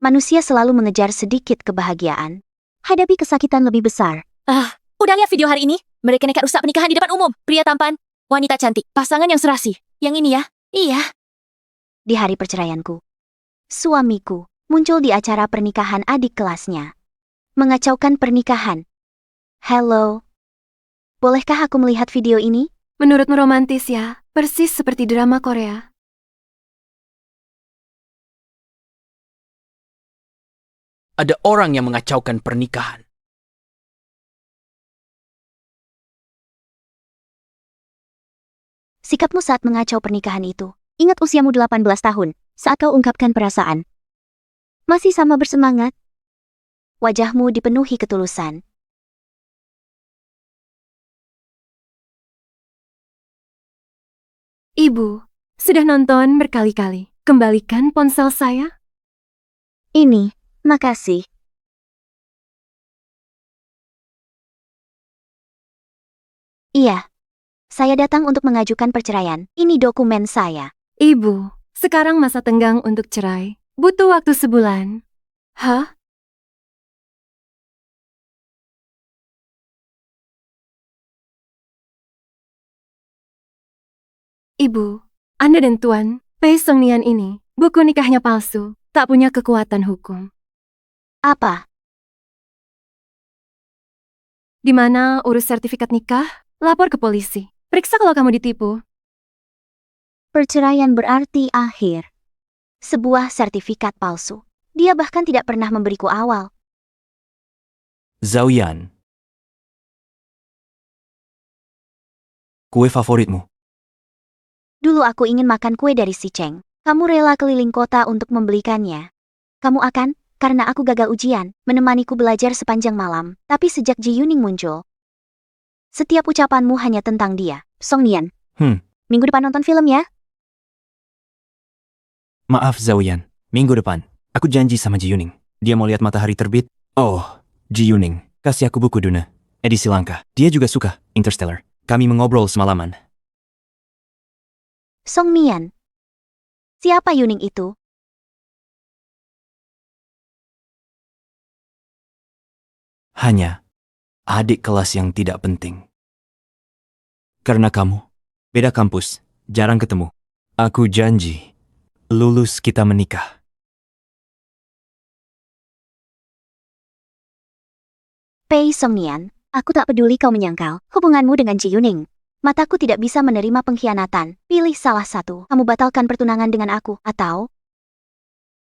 Manusia selalu mengejar sedikit kebahagiaan. Hadapi kesakitan lebih besar. Udah lihat video hari ini? Mereka nekat rusak pernikahan di depan umum. Pria tampan, wanita cantik, pasangan yang serasi. Yang ini ya? Iya. Di hari perceraianku, suamiku muncul di acara pernikahan adik kelasnya. Mengacaukan pernikahan. Halo. Bolehkah aku melihat video ini? Menurutmu romantis ya? Persis seperti drama Korea. Ada orang yang mengacaukan pernikahan. Sikapmu saat mengacau pernikahan itu. Ingat usiamu 18 tahun, saat kau ungkapkan perasaan. Masih sama bersemangat. Wajahmu dipenuhi ketulusan. Ibu, sudah nonton berkali-kali. Kembalikan ponsel saya. Ini, makasih. Iya. Saya datang untuk mengajukan perceraian. Ini dokumen saya. Ibu, sekarang masa tenggang untuk cerai. Butuh waktu sebulan. Hah? Ibu, Anda dan Tuan, Pei Song Nian ini, buku nikahnya palsu, tak punya kekuatan hukum. Apa? Di mana urus sertifikat nikah, lapor ke polisi. Periksa kalau kamu ditipu. Perceraian berarti akhir. Sebuah sertifikat palsu. Dia bahkan tidak pernah memberiku awal. Zhao Yan. Kue favoritmu? Dulu aku ingin makan kue dari si Cheng. Kamu rela keliling kota untuk membelikannya. Kamu akan, karena aku gagal ujian, menemaniku belajar sepanjang malam. Tapi sejak Ji Yuning muncul, setiap ucapanmu hanya tentang dia. Song Nian. Minggu depan nonton film ya? Maaf Zhao Yan, minggu depan. Aku janji sama Ji Yuning. Dia mau lihat matahari terbit. Oh, Ji Yuning, kasih aku buku Duna, edisi langka. Dia juga suka Interstellar. Kami mengobrol semalaman. Song Nian. Siapa Yuning itu? Hanya adik kelas yang tidak penting. Karena kamu, beda kampus, jarang ketemu. Aku janji, lulus kita menikah. Pei Song Nian, aku tak peduli kau menyangkal hubunganmu dengan Ji Yuning. Mataku tidak bisa menerima pengkhianatan. Pilih salah satu. Kamu batalkan pertunangan dengan aku, atau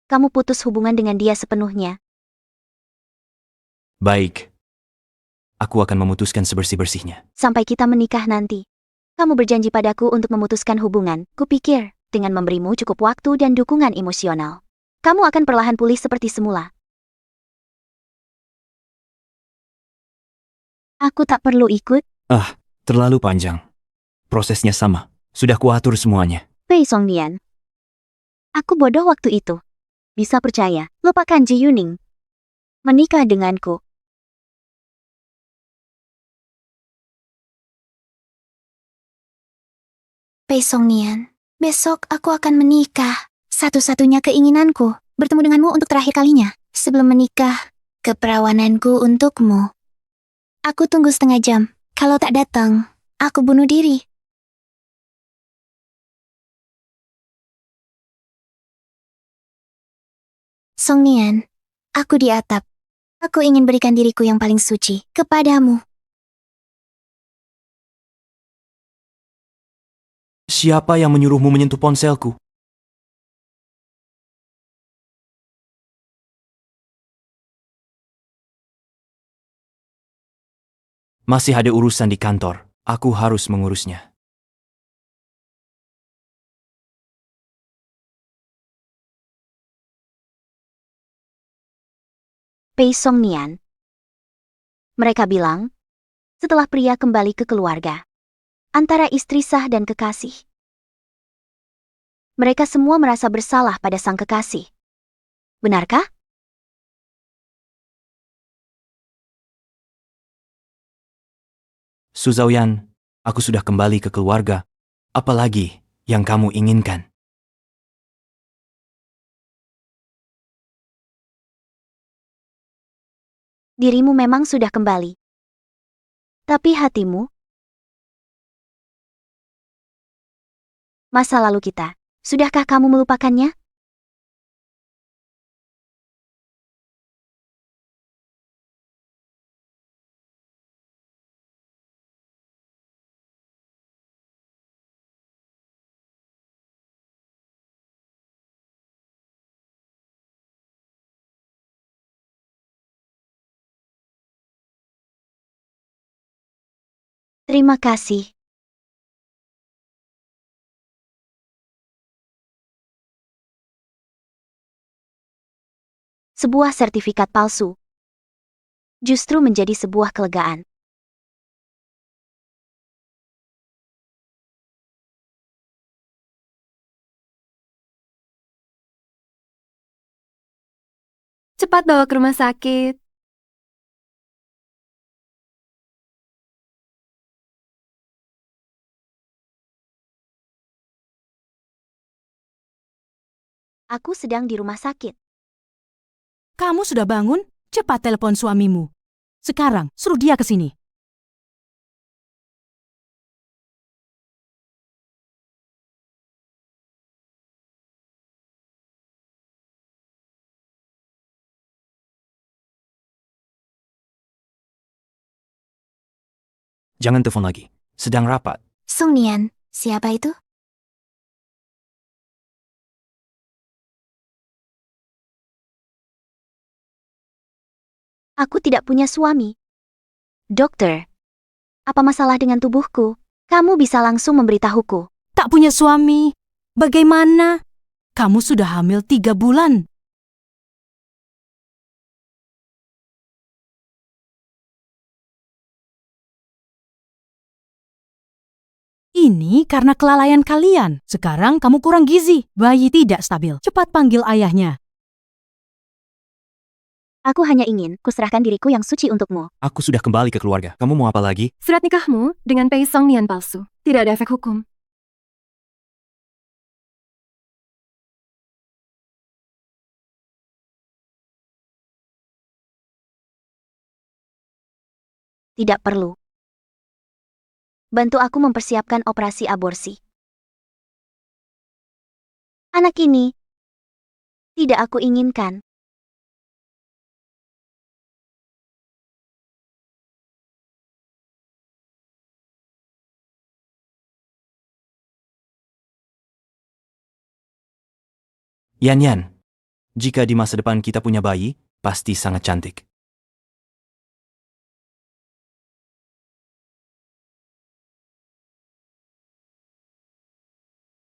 kamu putus hubungan dengan dia sepenuhnya. Baik. Aku akan memutuskan sebersih-bersihnya. Sampai kita menikah nanti. Kamu berjanji padaku untuk memutuskan hubungan. Kupikir, dengan memberimu cukup waktu dan dukungan emosional, kamu akan perlahan pulih seperti semula. Aku tak perlu ikut. Terlalu panjang. Prosesnya sama. Sudah kuatur semuanya. Pei Song Nian. Aku bodoh waktu itu. Bisa percaya, lupakan Ji Yuning. Menikah denganku. Pei Song Nian, besok aku akan menikah. Satu-satunya keinginanku, bertemu denganmu untuk terakhir kalinya. Sebelum menikah, keperawananku untukmu. Aku tunggu setengah jam. Kalau tak datang, aku bunuh diri. Song Nian, aku di atap. Aku ingin berikan diriku yang paling suci kepadamu. Siapa yang menyuruhmu menyentuh ponselku? Masih ada urusan di kantor. Aku harus mengurusnya. Pei Song Nian. Mereka bilang, setelah pria kembali ke keluarga, antara istri sah dan kekasih, mereka semua merasa bersalah pada sang kekasih. Benarkah? Su Zhao Yan, aku sudah kembali ke keluarga. Apalagi yang kamu inginkan? Dirimu memang sudah kembali. Tapi hatimu? Masa lalu kita, sudahkah kamu melupakannya? Terima kasih. Sebuah sertifikat palsu justru menjadi sebuah kelegaan. Cepat bawa ke rumah sakit. Aku sedang di rumah sakit. Kamu sudah bangun? Cepat telepon suamimu. Sekarang, suruh dia ke sini. Jangan telepon lagi. Sedang rapat. Song Nian, siapa itu? Aku tidak punya suami. Dokter, apa masalah dengan tubuhku? Kamu bisa langsung memberitahuku. Tak punya suami. Bagaimana? Kamu sudah hamil 3 bulan. Ini karena kelalaian kalian. Sekarang kamu kurang gizi. Bayi tidak stabil. Cepat panggil ayahnya. Aku hanya ingin kuserahkan diriku yang suci untukmu. Aku sudah kembali ke keluarga. Kamu mau apa lagi? Surat nikahmu dengan Pei Song Nian palsu. Tidak ada efek hukum. Tidak perlu. Bantu aku mempersiapkan operasi aborsi. Anak ini tidak aku inginkan. Yan, jika di masa depan kita punya bayi, pasti sangat cantik.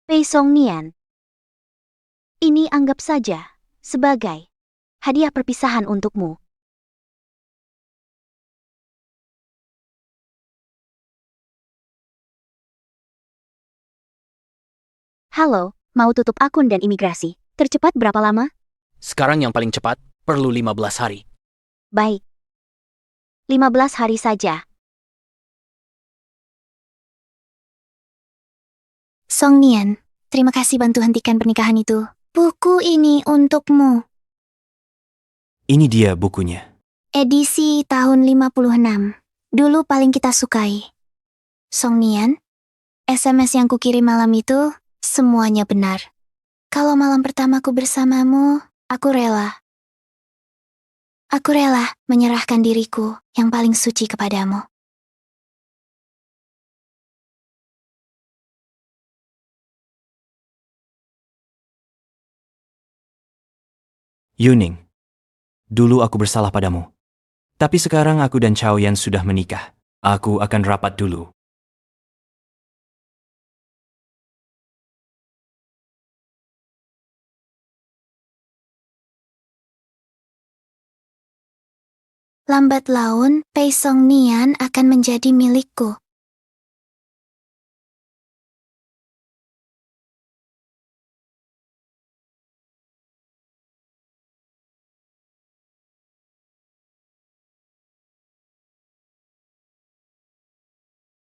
Pei Song Nian. Ini anggap saja sebagai hadiah perpisahan untukmu. Halo, mau tutup akun dan imigrasi. Tercepat berapa lama? Sekarang yang paling cepat, perlu 15 hari. Baik. 15 hari saja. Song Nian, terima kasih bantu hentikan pernikahan itu. Buku ini untukmu. Ini dia bukunya. Edisi tahun 56. Dulu paling kita sukai. Song Nian, SMS yang kukirim malam itu, semuanya benar. Kalau malam pertamaku bersamamu, aku rela. Aku rela menyerahkan diriku yang paling suci kepadamu. Yuning, dulu aku bersalah padamu. Tapi sekarang aku dan Chao Yan sudah menikah. Aku akan rapat dulu. Lambat laun, Pei Song Nian akan menjadi milikku.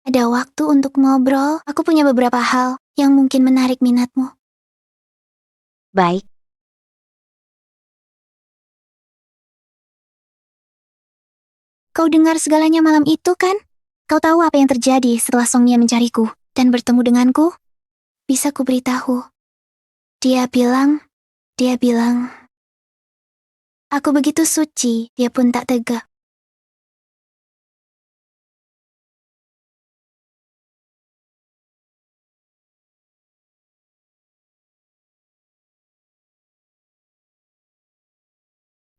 Ada waktu untuk ngobrol, aku punya beberapa hal yang mungkin menarik minatmu. Baik. Kau dengar segalanya malam itu kan? Kau tahu apa yang terjadi setelah Song Nian mencariku dan bertemu denganku? Bisa ku beritahu. Dia bilang, aku begitu suci, dia pun tak tega.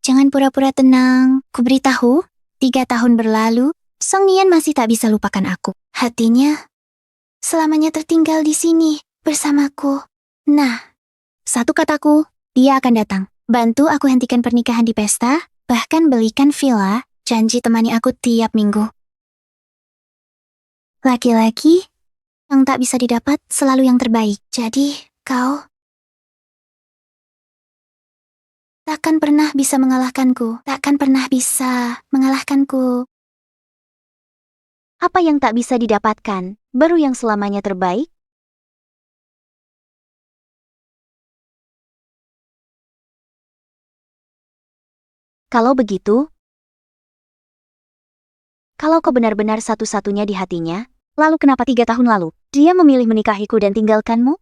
Jangan pura-pura tenang, ku beritahu, 3 tahun berlalu, Song Nian masih tak bisa lupakan aku. Hatinya selamanya tertinggal di sini, bersamaku. Nah, satu kataku, dia akan datang. Bantu aku hentikan pernikahan di pesta, bahkan belikan villa, janji temani aku tiap minggu. Laki-laki yang tak bisa didapat selalu yang terbaik. Jadi, kau takkan pernah bisa mengalahkanku. Takkan pernah bisa mengalahkanku. Apa yang tak bisa didapatkan, baru yang selamanya terbaik? Kalau begitu, kalau kau benar-benar satu-satunya di hatinya, lalu kenapa 3 tahun lalu, dia memilih menikahiku dan tinggalkanmu?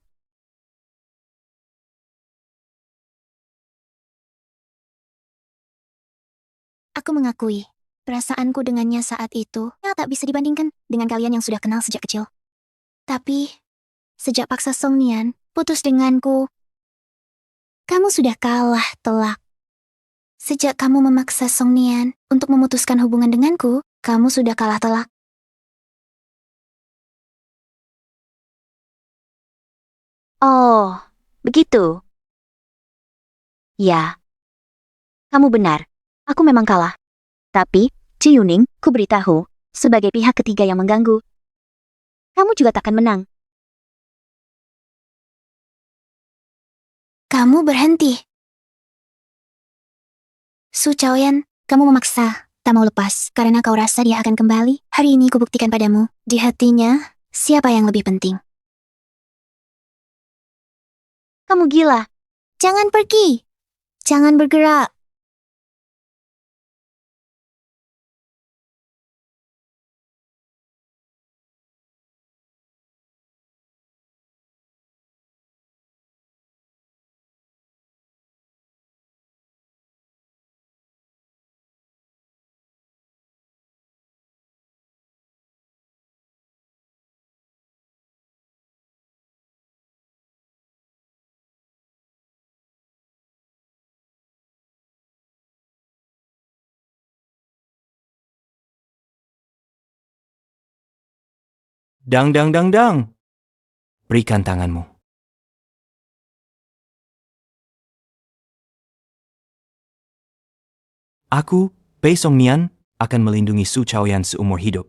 Aku mengakui, perasaanku dengannya saat itu tak bisa dibandingkan dengan kalian yang sudah kenal sejak kecil. Tapi, sejak paksa Song Nian putus denganku, kamu sudah kalah telak. Sejak kamu memaksa Song Nian untuk memutuskan hubungan denganku, kamu sudah kalah telak. Oh, begitu. Ya, kamu benar. Aku memang kalah. Tapi, Ji Yuning, ku beritahu, sebagai pihak ketiga yang mengganggu, kamu juga takkan menang. Kamu berhenti. Su Chaoyan, kamu memaksa, tak mau lepas, karena kau rasa dia akan kembali. Hari ini kubuktikan padamu, di hatinya, siapa yang lebih penting. Kamu gila. Jangan pergi. Jangan bergerak. Dang dang dang dang. Berikan tanganmu. Aku, Pei Song Nian, akan melindungi Su Chaoyan seumur hidup.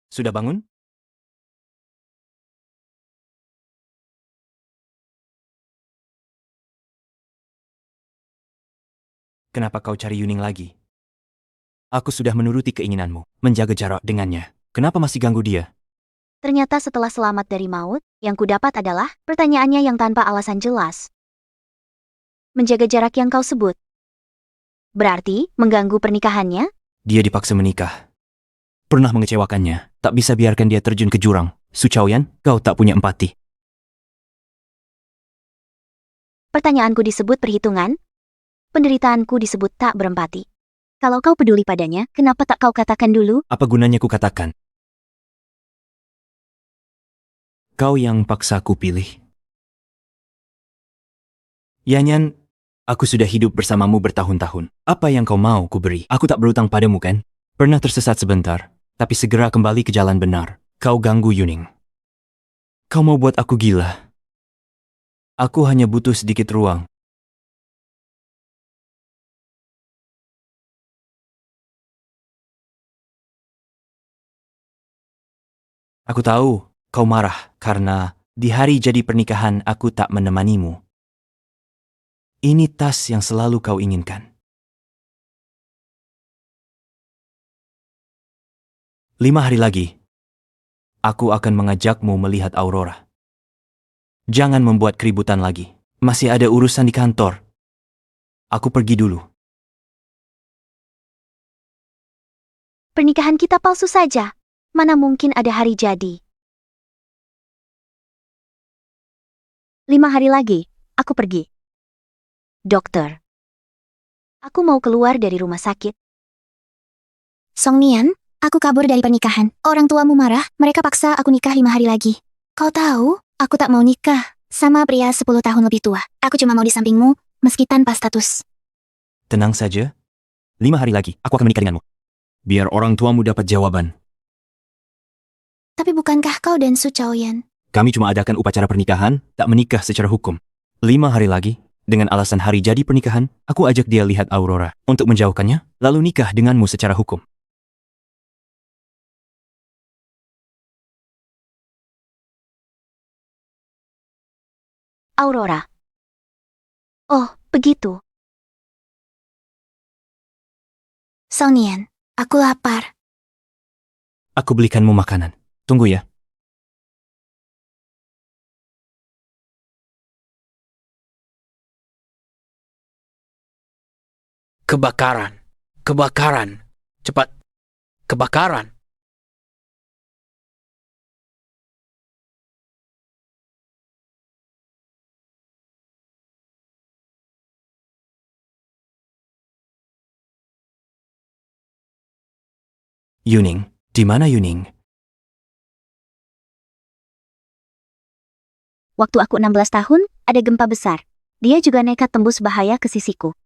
Sudah bangun? Kenapa kau cari Yuning lagi? Aku sudah menuruti keinginanmu, menjaga jarak dengannya. Kenapa masih ganggu dia? Ternyata setelah selamat dari maut, yang kudapat adalah pertanyaannya yang tanpa alasan jelas. Menjaga jarak yang kau sebut. Berarti, mengganggu pernikahannya? Dia dipaksa menikah. Pernah mengecewakannya, tak bisa biarkan dia terjun ke jurang. Su Chaoyan, kau tak punya empati. Pertanyaanku disebut perhitungan? Penderitaanku disebut tak berempati. Kalau kau peduli padanya, kenapa tak kau katakan dulu? Apa gunanya ku katakan? Kau yang paksa ku pilih. Yanyan, aku sudah hidup bersamamu bertahun-tahun. Apa yang kau mau ku beri? Aku tak berutang padamu kan? Pernah tersesat sebentar, tapi segera kembali ke jalan benar. Kau ganggu Yuning. Kau mau buat aku gila. Aku hanya butuh sedikit ruang. Aku tahu kau marah karena di hari jadi pernikahan aku tak menemanimu. Ini tas yang selalu kau inginkan. 5 hari lagi, aku akan mengajakmu melihat aurora. Jangan membuat keributan lagi. Masih ada urusan di kantor. Aku pergi dulu. Pernikahan kita palsu saja. Mana mungkin ada hari jadi. 5 hari lagi, aku pergi. Dokter. Aku mau keluar dari rumah sakit. Song Nian, aku kabur dari pernikahan. Orang tuamu marah, mereka paksa aku nikah 5 hari lagi. Kau tahu, aku tak mau nikah sama pria 10 tahun lebih tua. Aku cuma mau di sampingmu, meski tanpa status. Tenang saja. 5 hari lagi, aku akan menikah denganmu. Biar orang tuamu dapat jawaban. Tapi bukankah kau dan Su Chaoyan? Kami cuma adakan upacara pernikahan, tak menikah secara hukum. 5 hari lagi, dengan alasan hari jadi pernikahan, aku ajak dia lihat aurora. Untuk menjauhkannya, lalu nikah denganmu secara hukum. Aurora. Oh, begitu. Song Nian, aku lapar. Aku belikanmu makanan. Tunggu ya. Kebakaran. Kebakaran. Cepat. Kebakaran. Yuning, di mana Yuning? Waktu aku 16 tahun, ada gempa besar. Dia juga nekat tembus bahaya ke sisiku.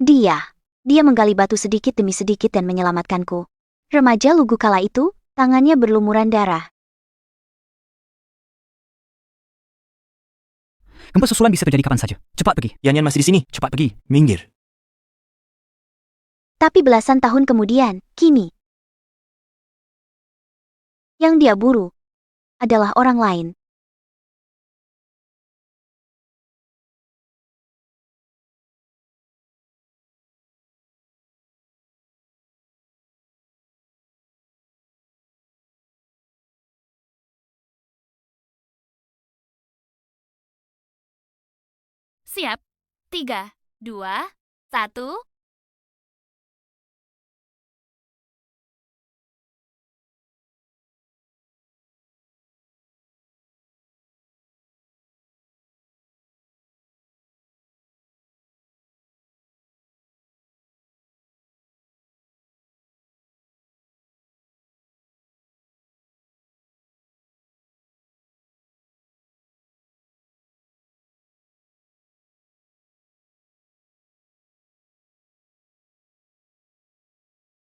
Dia menggali batu sedikit demi sedikit dan menyelamatkanku. Remaja lugu kala itu, tangannya berlumuran darah. Gempa susulan bisa terjadi kapan saja. Cepat pergi. Yanyan masih di sini. Cepat pergi. Minggir. Tapi belasan tahun kemudian, kini, yang dia buru adalah orang lain. Siap. 3, 2, 1.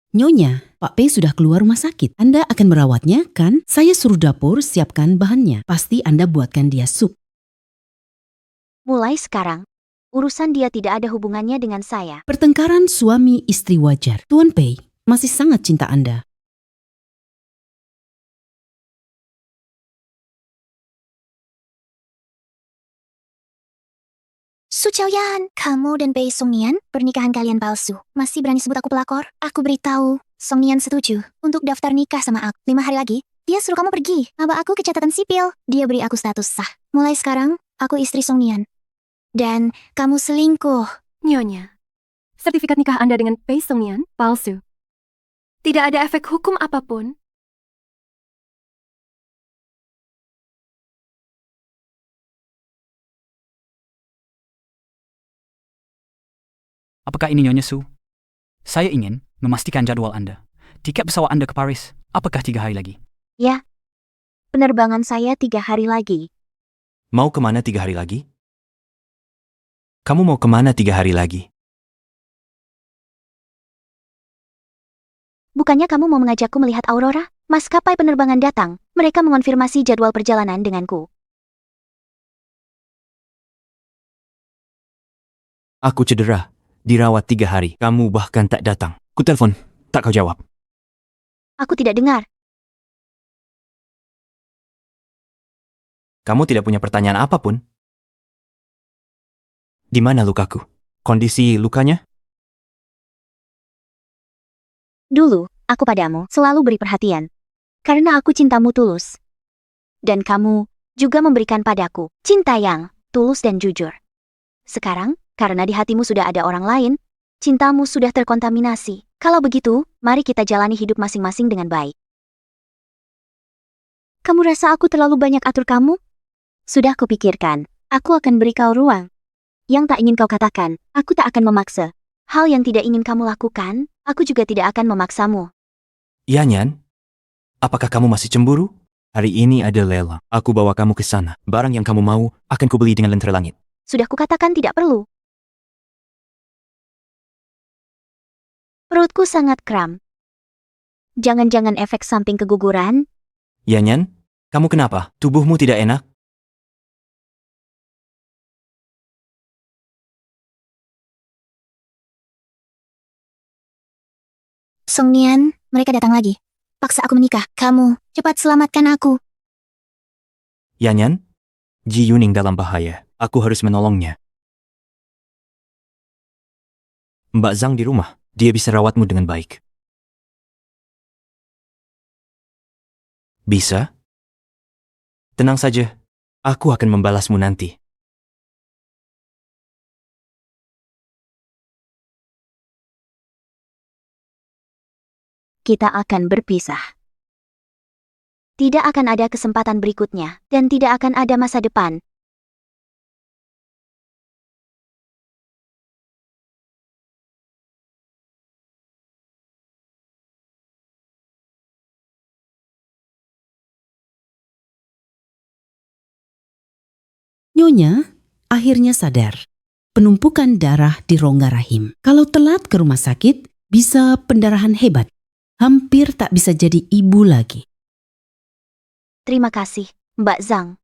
Nyonya, Pak P sudah keluar rumah sakit. Anda akan merawatnya, kan? Saya suruh dapur siapkan bahannya. Pasti Anda buatkan dia sup. Mulai sekarang, urusan dia tidak ada hubungannya dengan saya. Pertengkaran suami istri wajar. Tuan Pei masih sangat cinta Anda. Su Chaoyan, kamu dan Pei Song Nian, pernikahan kalian palsu. Masih berani sebut aku pelakor? Aku beritahu, Song Nian setuju untuk daftar nikah sama aku. 5 hari lagi, dia suruh kamu pergi. Bawa aku ke catatan sipil. Dia beri aku status sah. Mulai sekarang, aku istri Song Nian. Dan kamu selingkuh. Nyonya, sertifikat nikah Anda dengan Pei Song-nian palsu. Tidak ada efek hukum apapun. Apakah ini Nyonya Su? Saya ingin memastikan jadwal Anda. Tiket pesawat Anda ke Paris, apakah 3 hari lagi? Ya, penerbangan saya 3 hari lagi. Mau kemana 3 hari lagi? Kamu mau kemana 3 hari lagi? Bukannya kamu mau mengajakku melihat aurora? Maskapai penerbangan datang, mereka mengonfirmasi jadwal perjalanan denganku. Aku cedera. Dirawat 3 hari. Kamu bahkan tak datang. Ku telepon, tak kau jawab. Aku tidak dengar. Kamu tidak punya pertanyaan apapun? Di mana lukaku? Kondisi lukanya? Dulu, aku padamu selalu beri perhatian. Karena aku cintamu tulus. Dan kamu juga memberikan padaku cinta yang tulus dan jujur. Sekarang, karena di hatimu sudah ada orang lain, cintamu sudah terkontaminasi. Kalau begitu, mari kita jalani hidup masing-masing dengan baik. Kamu rasa aku terlalu banyak atur kamu? Sudah kupikirkan, aku akan beri kau ruang. Yang tak ingin kau katakan, aku tak akan memaksa. Hal yang tidak ingin kamu lakukan, aku juga tidak akan memaksamu. Yanyan, apakah kamu masih cemburu? Hari ini ada lelang. Aku bawa kamu ke sana. Barang yang kamu mau akan kubeli dengan lentera langit. Sudah kukatakan tidak perlu. Perutku sangat kram. Jangan-jangan efek samping keguguran? Yanyan, kamu kenapa? Tubuhmu tidak enak? Song Nian, mereka datang lagi. Paksa aku menikah. Kamu, cepat selamatkan aku. Yanyan, Ji Yuning dalam bahaya. Aku harus menolongnya. Mbak Zhang di rumah. Dia bisa rawatmu dengan baik. Bisa? Tenang saja. Aku akan membalasmu nanti. Kita akan berpisah. Tidak akan ada kesempatan berikutnya, dan tidak akan ada masa depan. Nyonya akhirnya sadar. Penumpukan darah di rongga rahim. Kalau telat ke rumah sakit, bisa pendarahan hebat. Hampir tak bisa jadi ibu lagi. Terima kasih, Mbak Zhang.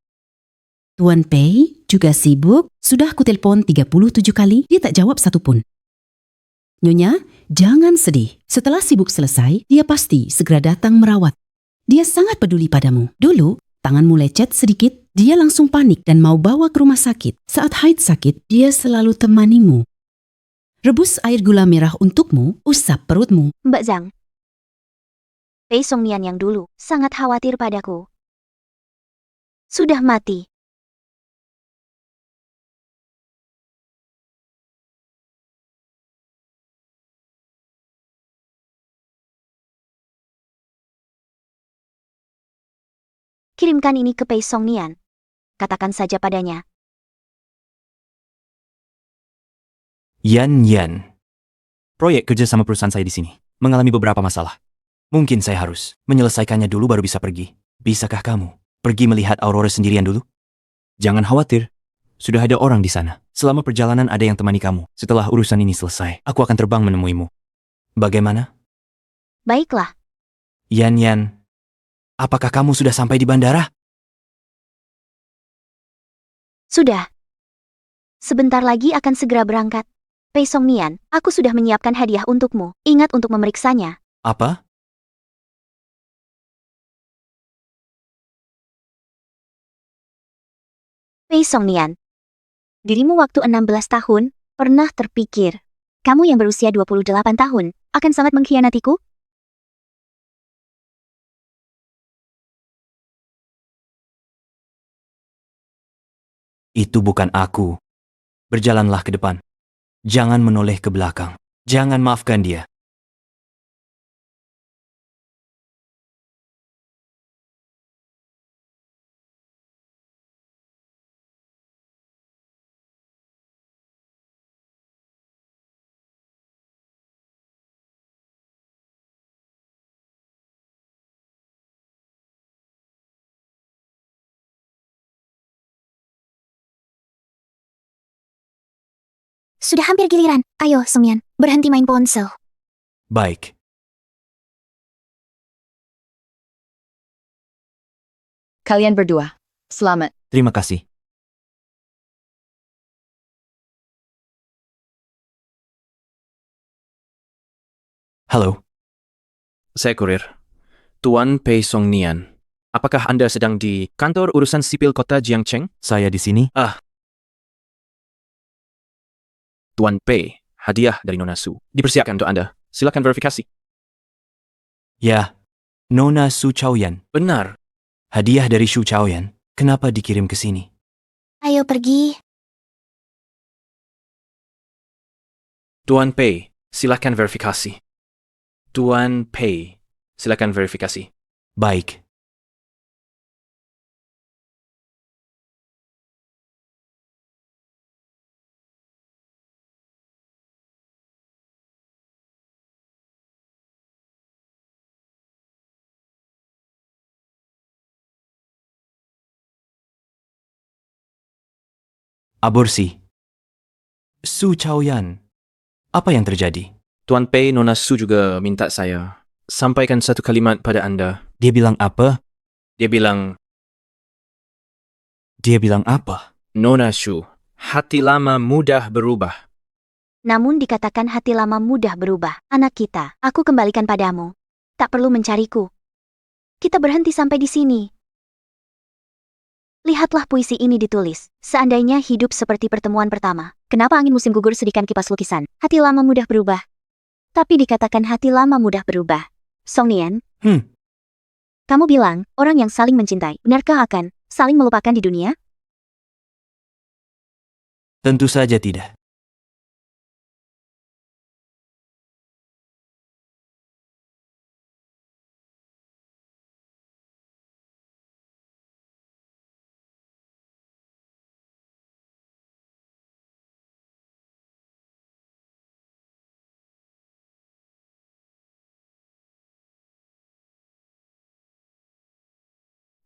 Tuan Pei juga sibuk. Sudah kutelpon 37 kali, dia tak jawab satupun. Nyonya, jangan sedih. Setelah sibuk selesai, dia pasti segera datang merawat. Dia sangat peduli padamu. Dulu, tanganmu lecet sedikit, dia langsung panik dan mau bawa ke rumah sakit. Saat haid sakit, dia selalu temanimu. Rebus air gula merah untukmu, usap perutmu. Mbak Zhang. Pei Songnian yang dulu sangat khawatir padaku. Sudah mati. Kirimkan ini ke Pei Songnian. Katakan saja padanya. Yan. Proyek kerja sama perusahaan saya di sini mengalami beberapa masalah. Mungkin saya harus menyelesaikannya dulu baru bisa pergi. Bisakah kamu pergi melihat Aurora sendirian dulu? Jangan khawatir. Sudah ada orang di sana. Selama perjalanan ada yang temani kamu. Setelah urusan ini selesai, aku akan terbang menemuimu. Bagaimana? Baiklah. Yan. Apakah kamu sudah sampai di bandara? Sudah. Sebentar lagi akan segera berangkat. Pei Songnian, aku sudah menyiapkan hadiah untukmu. Ingat untuk memeriksanya. Apa? Pei Songnian. Dirimu waktu 16 tahun, pernah terpikir, kamu yang berusia 28 tahun, akan sangat mengkhianatiku? Itu bukan aku. Berjalanlah ke depan. Jangan menoleh ke belakang. Jangan maafkan dia. Sudah hampir giliran. Ayo, Songnian, berhenti main ponsel. Baik. Kalian berdua, selamat. Terima kasih. Halo. Saya kurir. Tuan Pei Songnian. Apakah Anda sedang di kantor urusan sipil kota Jiangcheng? Saya di sini. Tuan Pei, hadiah dari Nona Su. Dipersiapkan untuk Anda. Silakan verifikasi. Ya, Nona Su Chaoyan. Benar. Hadiah dari Shu Chaoyan. Kenapa dikirim ke sini? Ayo pergi. Tuan Pei, silakan verifikasi. Tuan Pei, silakan verifikasi. Baik. Aborsi. Su Chaoyan. Apa yang terjadi? Tuan Pei, Nona Su juga minta saya sampaikan satu kalimat pada Anda. Dia bilang apa? Dia bilang, Dia bilang apa? Nona Su, hati lama mudah berubah. Namun dikatakan hati lama mudah berubah. Anak kita, aku kembalikan padamu. Tak perlu mencariku. Kita berhenti sampai di sini. Lihatlah puisi ini ditulis. Seandainya hidup seperti pertemuan pertama. Kenapa angin musim gugur sedikan kipas lukisan? Hati lama mudah berubah. Tapi dikatakan hati lama mudah berubah. Song Nian, kamu bilang, orang yang saling mencintai, benarkah akan saling melupakan di dunia? Tentu saja tidak.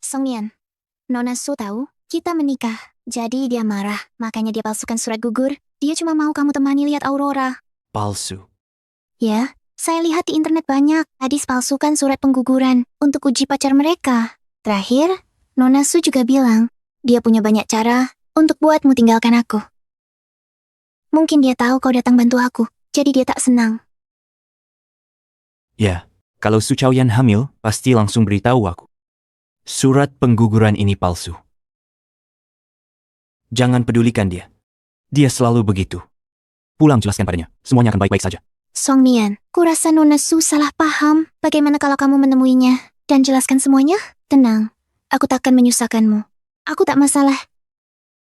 Song Nian, Nona Su tahu kita menikah. Jadi dia marah, makanya dia palsukan surat gugur. Dia cuma mau kamu temani lihat Aurora. Palsu. Ya, saya lihat di internet banyak gadis palsukan surat pengguguran untuk uji pacar mereka. Terakhir, Nona Su juga bilang, dia punya banyak cara untuk buatmu tinggalkan aku. Mungkin dia tahu kau datang bantu aku, jadi dia tak senang. Ya, kalau Su Chaoyan hamil, pasti langsung beritahu aku. Surat pengguguran ini palsu. Jangan pedulikan dia. Dia selalu begitu. Pulang jelaskan padanya. Semuanya akan baik-baik saja. Song Nian, kurasa Nona Su salah paham. Bagaimana kalau kamu menemuinya dan jelaskan semuanya? Tenang, aku takkan menyusahkanmu. Aku tak masalah.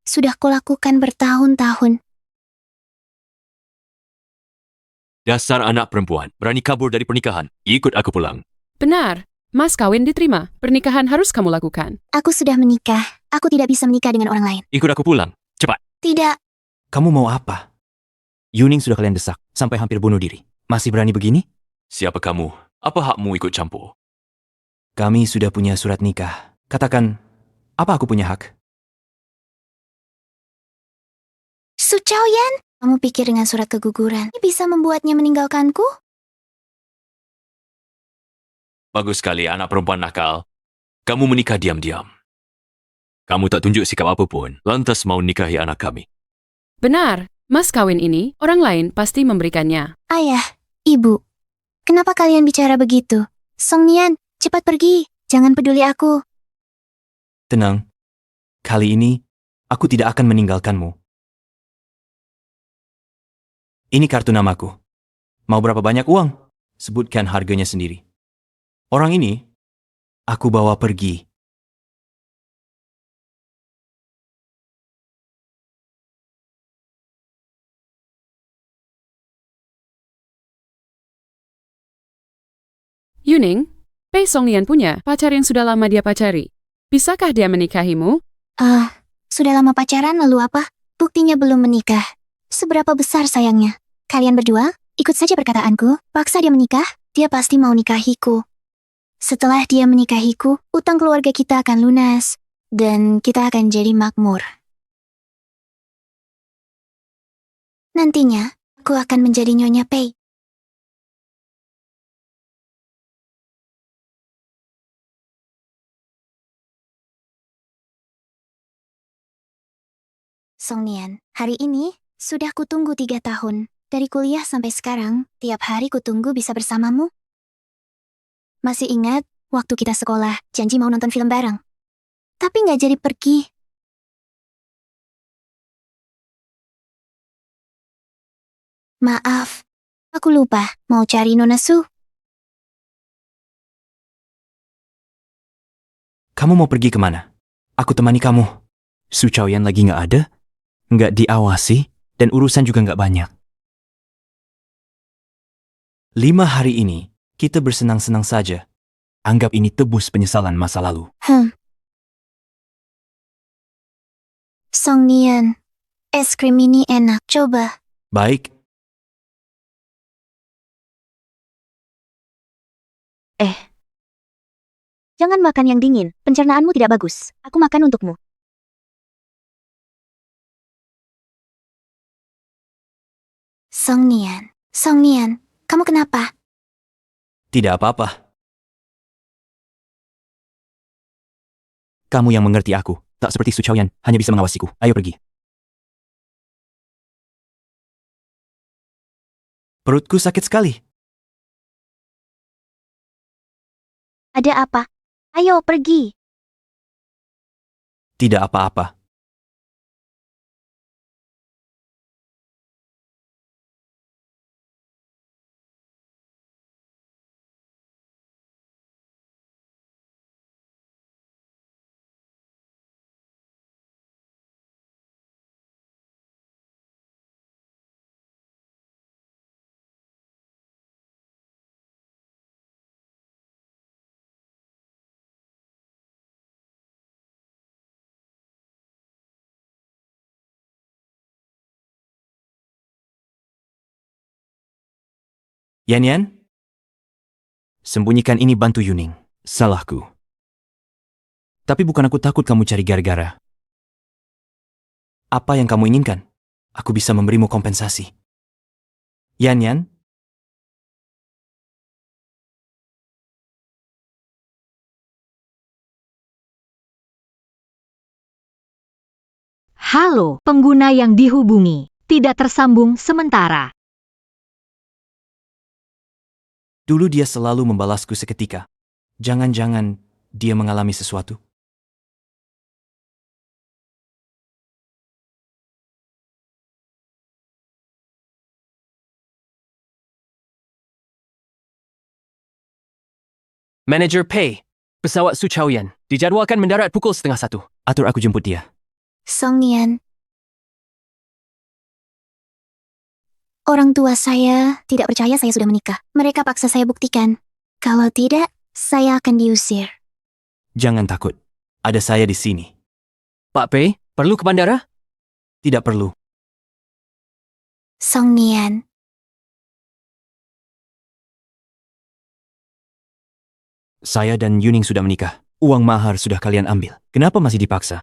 Sudah kulakukan bertahun-tahun. Dasar anak perempuan, berani kabur dari pernikahan. Ikut aku pulang. Benar. Mas kawin diterima. Pernikahan harus kamu lakukan. Aku sudah menikah. Aku tidak bisa menikah dengan orang lain. Ikut aku pulang. Cepat. Tidak. Kamu mau apa? Yuning sudah kalian desak, sampai hampir bunuh diri. Masih berani begini? Siapa kamu? Apa hakmu ikut campur? Kami sudah punya surat nikah. Katakan, apa aku punya hak? Su Chaoyan, kamu pikir dengan surat keguguran bisa membuatnya meninggalkanku? Bagus sekali anak perempuan nakal. Kamu menikah diam-diam. Kamu tak tunjuk sikap apapun, lantas mau nikahi anak kami. Benar. Mas kawin ini, orang lain pasti memberikannya. Ayah, ibu, kenapa kalian bicara begitu? Song Nian, cepat pergi. Jangan peduli aku. Tenang. Kali ini, aku tidak akan meninggalkanmu. Ini kartu namaku. Mau berapa banyak uang? Sebutkan harganya sendiri. Orang ini, aku bawa pergi. Yuning, Pei Song Nian punya pacar yang sudah lama dia pacari. Bisakah dia menikahimu? Sudah lama pacaran lalu apa? Buktinya belum menikah. Seberapa besar sayangnya? Kalian berdua, ikut saja perkataanku. Paksa dia menikah, dia pasti mau nikahiku. Setelah dia menikahiku, utang keluarga kita akan lunas. Dan kita akan jadi makmur. Nantinya, aku akan menjadi Nyonya Pei. Song Nian, hari ini sudah kutunggu 3 tahun. Dari kuliah sampai sekarang, tiap hari kutunggu bisa bersamamu. Masih ingat Waktu kita sekolah, janji mau nonton film bareng. Tapi nggak jadi pergi. Maaf, aku lupa mau cari Nona Su. Kamu mau pergi kemana? Aku temani kamu. Su Chaoyan lagi nggak ada, nggak diawasi, dan urusan juga nggak banyak. 5 hari ini, kita bersenang-senang saja. Anggap ini tebus penyesalan masa lalu. Song Nian, es krim ini enak, coba. Baik, Jangan makan yang dingin, pencernaanmu tidak bagus. Aku makan untukmu. Song Nian, kamu kenapa? tidak apa-apa. Kamu yang mengerti aku, tak seperti Su Chaoyan, hanya bisa mengawasiku. Ayo pergi. Perutku sakit sekali. Ada apa? Ayo pergi. Tidak apa-apa. Yan, sembunyikan ini bantu Yuning. Salahku. Tapi bukan aku takut kamu cari gara-gara. Apa yang kamu inginkan? Aku bisa memberimu kompensasi. Yan. Halo, pengguna yang dihubungi tidak tersambung sementara. Dulu dia selalu membalasku seketika. Jangan-jangan dia mengalami sesuatu. Manager Pei, pesawat Su Chaoyan dijadwalkan mendarat pukul 12:30. Atur aku jemput dia. Song Nian. Orang tua saya tidak percaya saya sudah menikah. Mereka paksa saya buktikan. Kalau tidak, saya akan diusir. Jangan takut. Ada saya di sini. Pak Pei, perlu ke bandara? Tidak perlu. Song Nian. Saya dan Yuning sudah menikah. Uang mahar sudah kalian ambil. Kenapa masih dipaksa?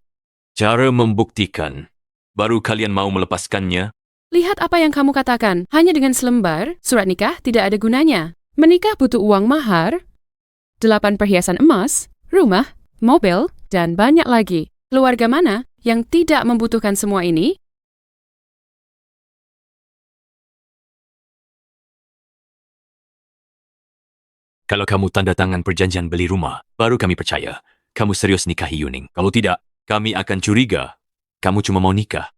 Cara membuktikan. Baru kalian mau melepaskannya? Lihat apa yang kamu katakan. Hanya dengan selembar, surat nikah tidak ada gunanya. Menikah butuh uang mahar, 8 perhiasan emas, rumah, mobil, dan banyak lagi. Keluarga mana yang tidak membutuhkan semua ini? Kalau kamu tanda tangan perjanjian beli rumah, baru kami percaya. Kamu serius nikahi Yuning. Kalau tidak, kami akan curiga. Kamu cuma mau nikah.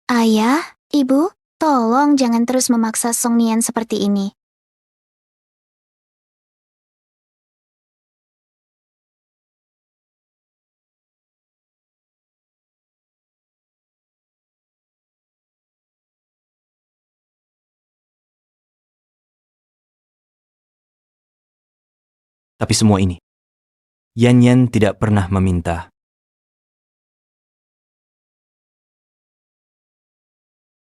Ayah, Ibu, tolong jangan terus memaksa Song Nian seperti ini. Tapi semua ini, Yan tidak pernah meminta.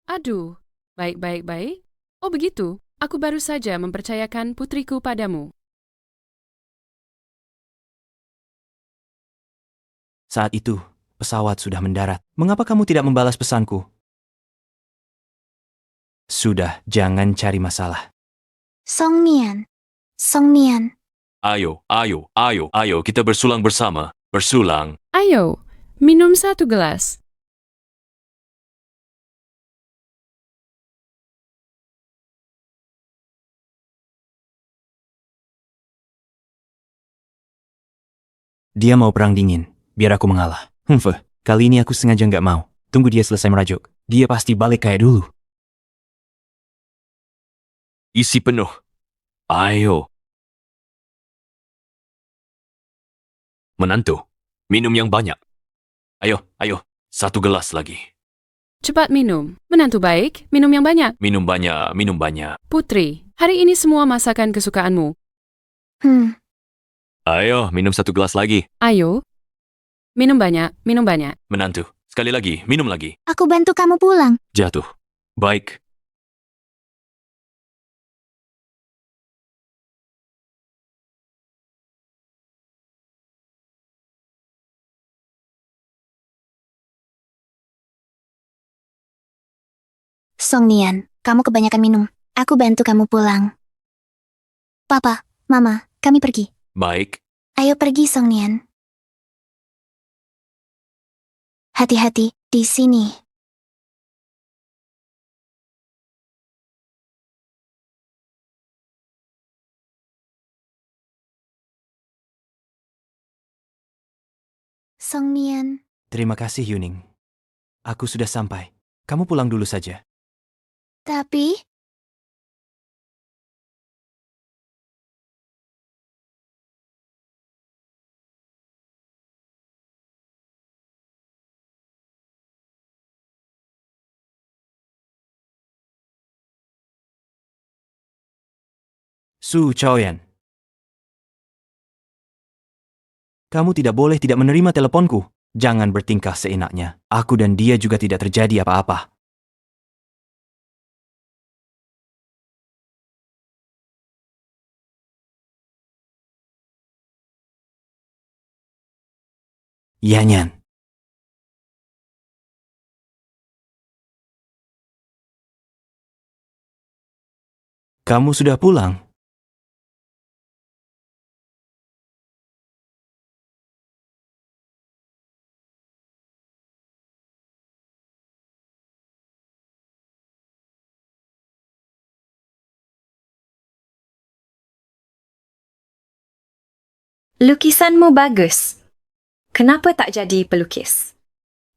Aduh, baik. Oh begitu, aku baru saja mempercayakan putriku padamu. Saat itu, pesawat sudah mendarat. Mengapa kamu tidak membalas pesanku? Sudah, jangan cari masalah. Song Nian. Ayo, kita bersulang bersama. Bersulang. Ayo, minum 1 gelas. Dia mau perang dingin, biar aku mengalah. Kali ini aku sengaja nggak mau. Tunggu dia selesai merajuk. Dia pasti balik kayak dulu. Isi penuh. Ayo. Menantu, minum yang banyak. Ayo, 1 gelas lagi. Cepat minum. Menantu baik, minum yang banyak. Minum banyak. Putri, hari ini semua masakan kesukaanmu. Ayo, minum 1 gelas lagi. Ayo. Minum banyak, minum banyak. Menantu, sekali lagi, minum lagi. Aku bantu kamu pulang. Jatuh. Baik. Song Nian, kamu kebanyakan minum. Aku bantu kamu pulang. Papa, Mama, kami pergi. Baik. Ayo pergi, Song Nian. Hati-hati, di sini. Song Nian. Terima kasih, Yuning. Aku sudah sampai. Kamu pulang dulu saja. Tapi, Su Chaoyan. Kamu tidak boleh tidak menerima teleponku. Jangan bertingkah seenaknya. Aku dan dia juga tidak terjadi apa-apa. Yanyan. Kamu sudah pulang? Lukisanmu bagus. Kenapa tak jadi pelukis?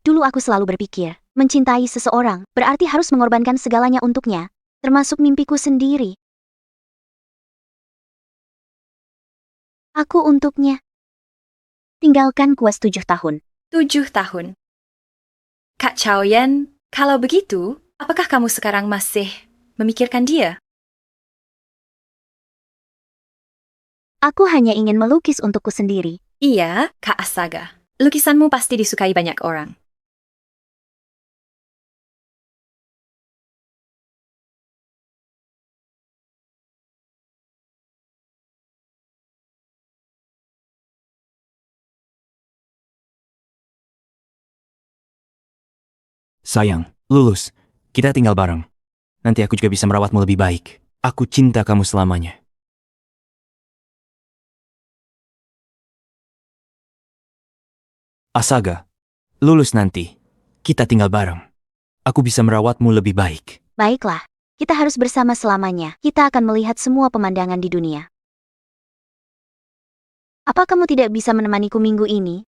Dulu aku selalu berpikir, mencintai seseorang berarti harus mengorbankan segalanya untuknya, termasuk mimpiku sendiri. Aku untuknya. Tinggalkan kuas 7 tahun. 7 tahun. Kak Chaoyan, kalau begitu, apakah kamu sekarang masih memikirkan dia? Aku hanya ingin melukis untukku sendiri. Iya, Kak Asaga. Lukisanmu pasti disukai banyak orang. Sayang, lulus. Kita tinggal bareng. Nanti aku juga bisa merawatmu lebih baik. Aku cinta kamu selamanya. Asaga, lulus nanti. Kita tinggal bareng. Aku bisa merawatmu lebih baik. Baiklah, kita harus bersama selamanya. Kita akan melihat semua pemandangan di dunia. Apa kamu tidak bisa menemaniku minggu ini?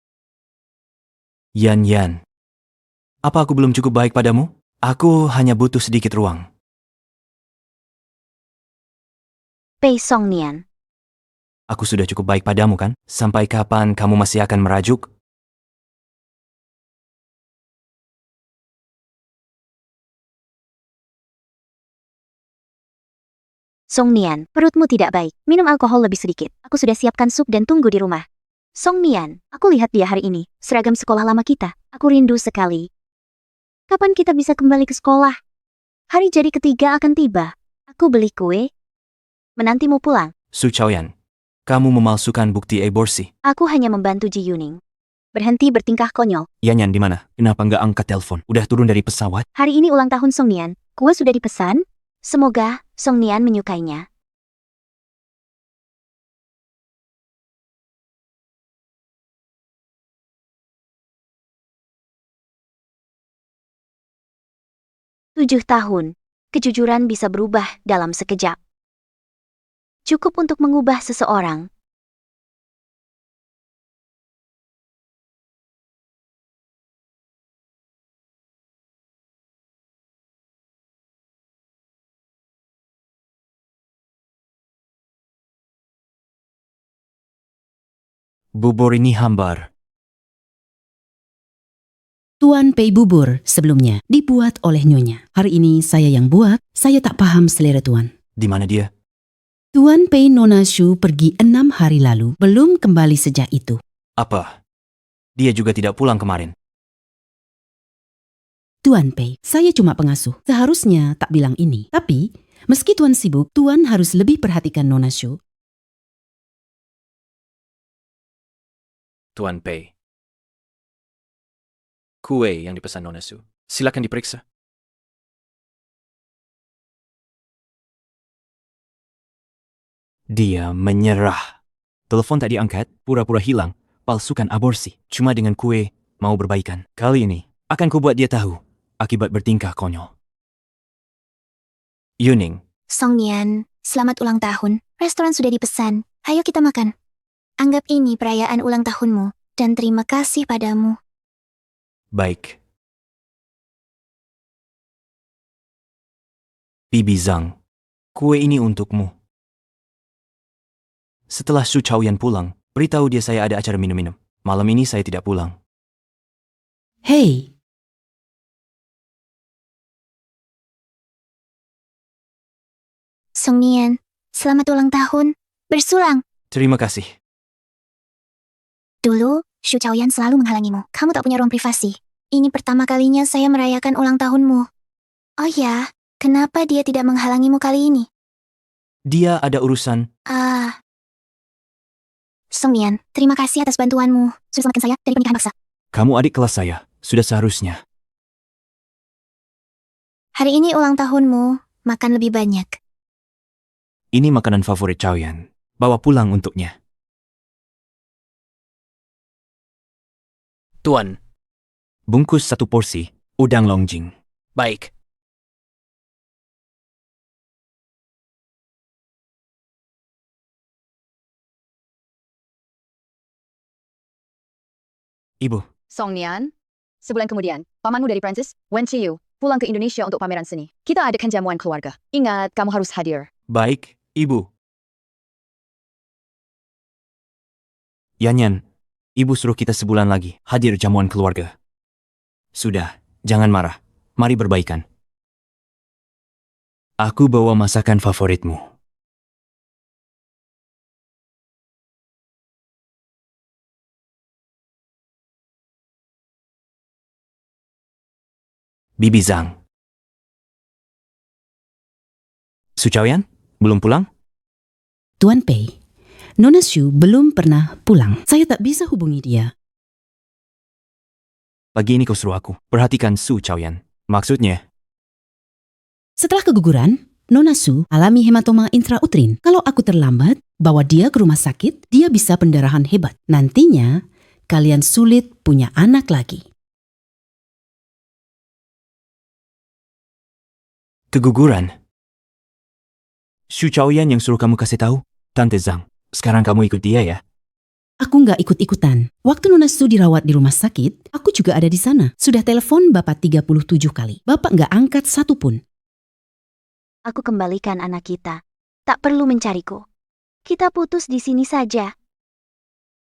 Yan. Apa aku belum cukup baik padamu? Aku hanya butuh sedikit ruang. Pei Song Nian. Aku sudah cukup baik padamu kan? Sampai kapan kamu masih akan merajuk? Song Nian, perutmu tidak baik. Minum alkohol lebih sedikit. Aku sudah siapkan sup dan tunggu di rumah. Song Nian, aku lihat dia hari ini. Seragam sekolah lama kita. Aku rindu sekali. Kapan kita bisa kembali ke sekolah? Hari jadi ketiga akan tiba. Aku beli kue. Menantimu pulang. Su Chaoyan, kamu memalsukan bukti aborsi. Aku hanya membantu Ji Yuning. Berhenti bertingkah konyol. Yanyan di mana? Kenapa nggak angkat telepon? Udah turun dari pesawat? Hari ini ulang tahun Song Nian. Kue sudah dipesan? Semoga Song Nian menyukainya. Tujuh tahun. Kejujuran bisa berubah dalam sekejap. Cukup untuk mengubah seseorang. Bubur ini hambar. Tuan Pei bubur sebelumnya dibuat oleh Nyonya. Hari ini saya yang buat, saya tak paham selera Tuan. Di mana dia? Tuan Pei Nona Shu pergi 6 hari lalu, belum kembali sejak itu. Apa? Dia juga tidak pulang kemarin. Tuan Pei, saya cuma pengasuh. Seharusnya tak bilang ini. Tapi, meski Tuan sibuk, Tuan harus lebih perhatikan Nona Shu. Tuan Pei. Kue yang dipesan Nona Su. Silakan diperiksa. Dia menyerah. Telepon tak diangkat, pura-pura hilang, palsukan aborsi. Cuma dengan kue, mau berbaikan. Kali ini, akan kubuat dia tahu akibat bertingkah konyol. Yuning, Song Nian, selamat ulang tahun. Restoran sudah dipesan. Ayo kita makan. Anggap ini perayaan ulang tahunmu, dan terima kasih padamu. baik. Bibi Zhang, kue ini untukmu. Setelah Su Chaoyan pulang, beritahu dia saya ada acara minum-minum. Malam ini saya tidak pulang. Hei, Song Nian, selamat ulang tahun. Bersulang. Terima kasih. Dulu, Shu Chaoyan selalu menghalangimu. Kamu tak punya ruang privasi. Ini pertama kalinya saya merayakan ulang tahunmu. Oh ya, kenapa dia tidak menghalangimu kali ini? Dia ada urusan. Song Nian, terima kasih atas bantuanmu. Sudah selamatkan saya dari pernikahan paksa. Kamu adik kelas saya, sudah seharusnya. Hari ini ulang tahunmu, makan lebih banyak. Ini makanan favorit Chaoyan. Bawa pulang untuknya. Tuan, Bungkus 1 porsi, udang longjing. baik. Ibu, Song Nian, sebulan kemudian, pamanmu dari Prancis, Wen Chiyu, pulang ke Indonesia untuk pameran seni. Kita adakan jamuan keluarga. Ingat, kamu harus hadir. baik, Ibu. Yanyan, Ibu suruh kita sebulan lagi hadir jamuan keluarga. Sudah, jangan marah. Mari berbaikan. Aku bawa masakan favoritmu. Bibi Zhang. Su Chaoyan, belum pulang? Tuan Pei, Nona Shu belum pernah pulang. Saya tak bisa hubungi dia. Pagi ini kau suruh aku perhatikan Su Chaoyan. Maksudnya, Setelah keguguran, Nona Su alami hematoma intrautrin. Kalau aku terlambat, bawa dia ke rumah sakit, dia bisa pendarahan hebat. Nantinya, kalian sulit punya anak lagi. keguguran. Su Chaoyan yang suruh kamu kasih tahu, Tante Zhang. Sekarang kamu ikut dia ya. Aku nggak ikut-ikutan. Waktu Nona Su dirawat di rumah sakit, aku juga ada di sana. Sudah telepon Bapak 37 kali. Bapak nggak angkat satu pun. Aku kembalikan anak kita. Tak perlu mencariku. Kita putus di sini saja.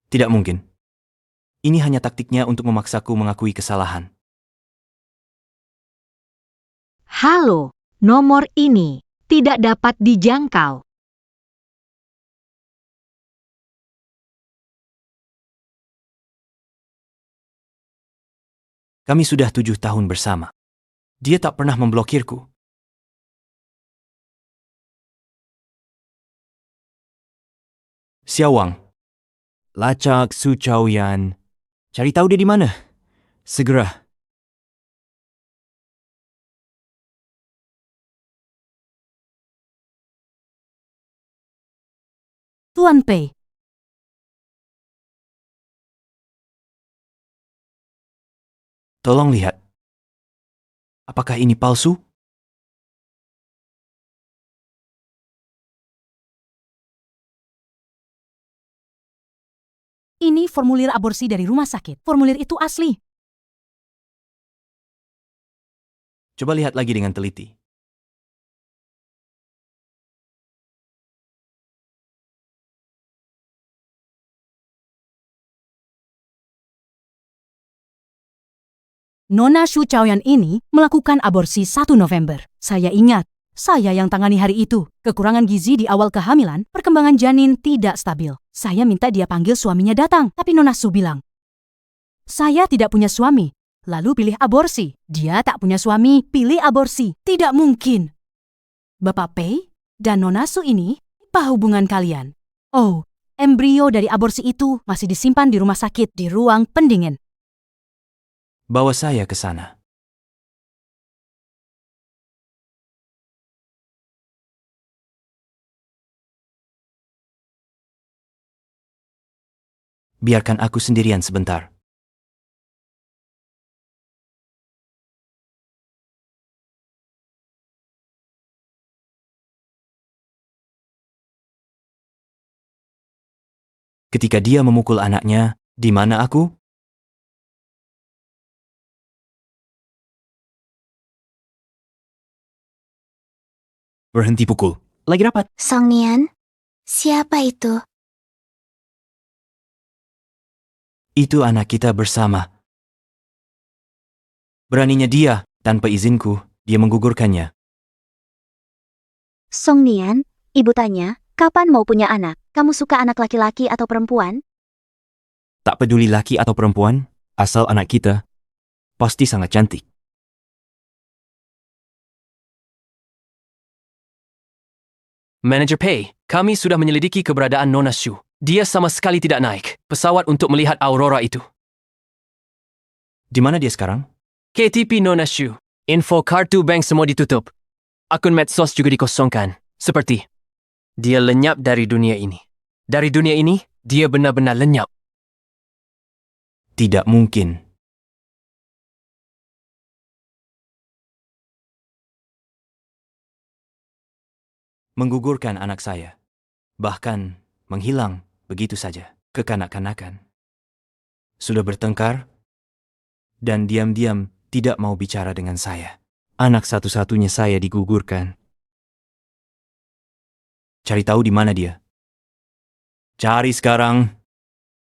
Tidak mungkin. Ini hanya taktiknya untuk memaksaku mengakui kesalahan. Halo, nomor ini tidak dapat dijangkau. Kami sudah 7 tahun bersama. Dia tak pernah memblokirku. Xiaowang. Lacak Su Chaoyan. Cari tahu dia di mana. Segera. Tuan Pei, Tolong lihat. Apakah ini palsu? ini formulir aborsi dari rumah sakit. Formulir itu asli. Coba lihat lagi dengan teliti. Nona Shu Chaoyan ini melakukan aborsi 1 November. Saya ingat, saya yang tangani hari itu. Kekurangan gizi di awal kehamilan, perkembangan janin tidak stabil. Saya minta dia panggil suaminya datang, tapi Nona Shu bilang, saya tidak punya suami, lalu pilih aborsi. Dia tak punya suami, pilih aborsi. Tidak mungkin. Bapak Pei dan Nona Shu ini, apa hubungan kalian? Oh, embrio dari aborsi itu masih disimpan di rumah sakit di ruang pendingin. Bawa saya ke sana. Biarkan aku sendirian sebentar. Ketika dia memukul anaknya, di mana aku? Berhenti pukul. Lagi rapat. Song Nian, siapa itu? Itu anak kita bersama. Beraninya dia, tanpa izinku, dia menggugurkannya. Song Nian, ibu tanya, kapan mau punya anak? Kamu suka anak laki-laki atau perempuan? Tak peduli laki atau perempuan, asal anak kita pasti sangat cantik. Manager Pei, kami sudah menyelidiki keberadaan Nona Shu. Dia sama sekali tidak naik pesawat untuk melihat aurora itu. Di mana dia sekarang? KTP Nona Shu. Info kartu bank semua ditutup. Akun medsos juga dikosongkan. Seperti, dia lenyap dari dunia ini. Dari dunia ini, dia benar-benar lenyap. Tidak mungkin. Menggugurkan anak saya. Bahkan menghilang begitu saja. Kekanak-kanakan. Sudah bertengkar dan diam-diam tidak mau bicara dengan saya. Anak satu-satunya saya digugurkan. Cari tahu di mana dia. Cari sekarang.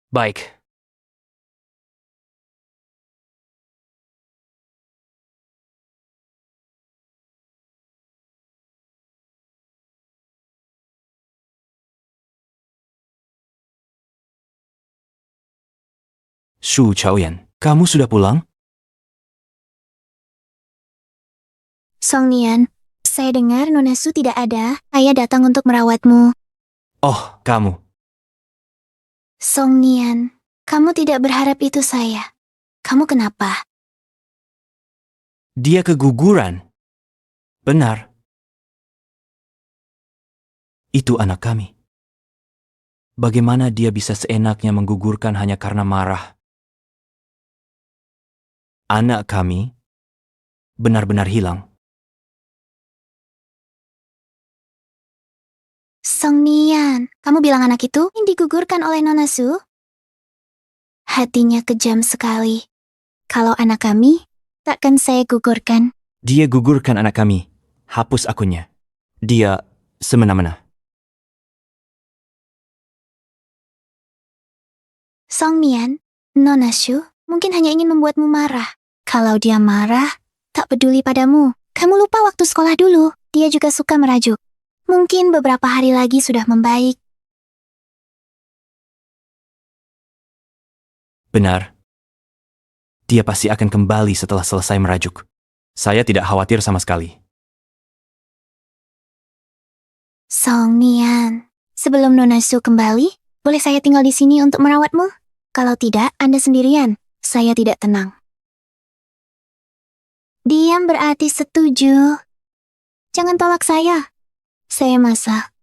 Baik. Shu Chaoyan, kamu sudah pulang? Song Nian, saya dengar Nona Su tidak ada. Ayah datang untuk merawatmu. Oh, kamu. Song Nian, kamu tidak berharap itu saya. Kamu kenapa? Dia keguguran. Benar. Itu anak kami. Bagaimana dia bisa seenaknya menggugurkan hanya karena marah? Anak kami benar-benar hilang. Song Nian, kamu bilang anak itu yang digugurkan oleh Nona Su? Hatinya kejam sekali. Kalau anak kami, takkan saya gugurkan. Dia gugurkan anak kami. Hapus akunnya. Dia semena-mena. Song Nian, Nona Shu mungkin hanya ingin membuatmu marah. Kalau dia marah, tak peduli padamu. Kamu lupa waktu sekolah dulu. Dia juga suka merajuk. Mungkin beberapa hari lagi sudah membaik. Benar. Dia pasti akan kembali setelah selesai merajuk. Saya tidak khawatir sama sekali. Song Nian, sebelum Nona Shu kembali, boleh saya tinggal di sini untuk merawatmu? Kalau tidak, Anda sendirian. Saya tidak tenang. Diam berarti setuju. Jangan tolak saya. Saya masak.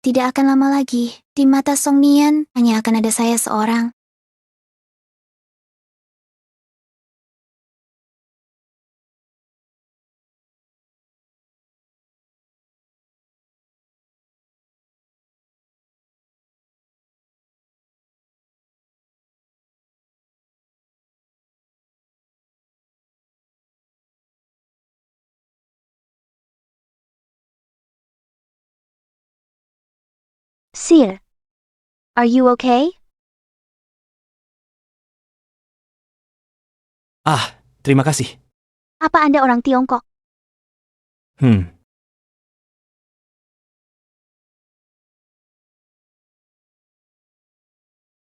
Tidak akan lama lagi. Di mata Song Nian, hanya akan ada saya seorang. Sir, are you okay? Ah, terima kasih. Apa Anda orang Tiongkok?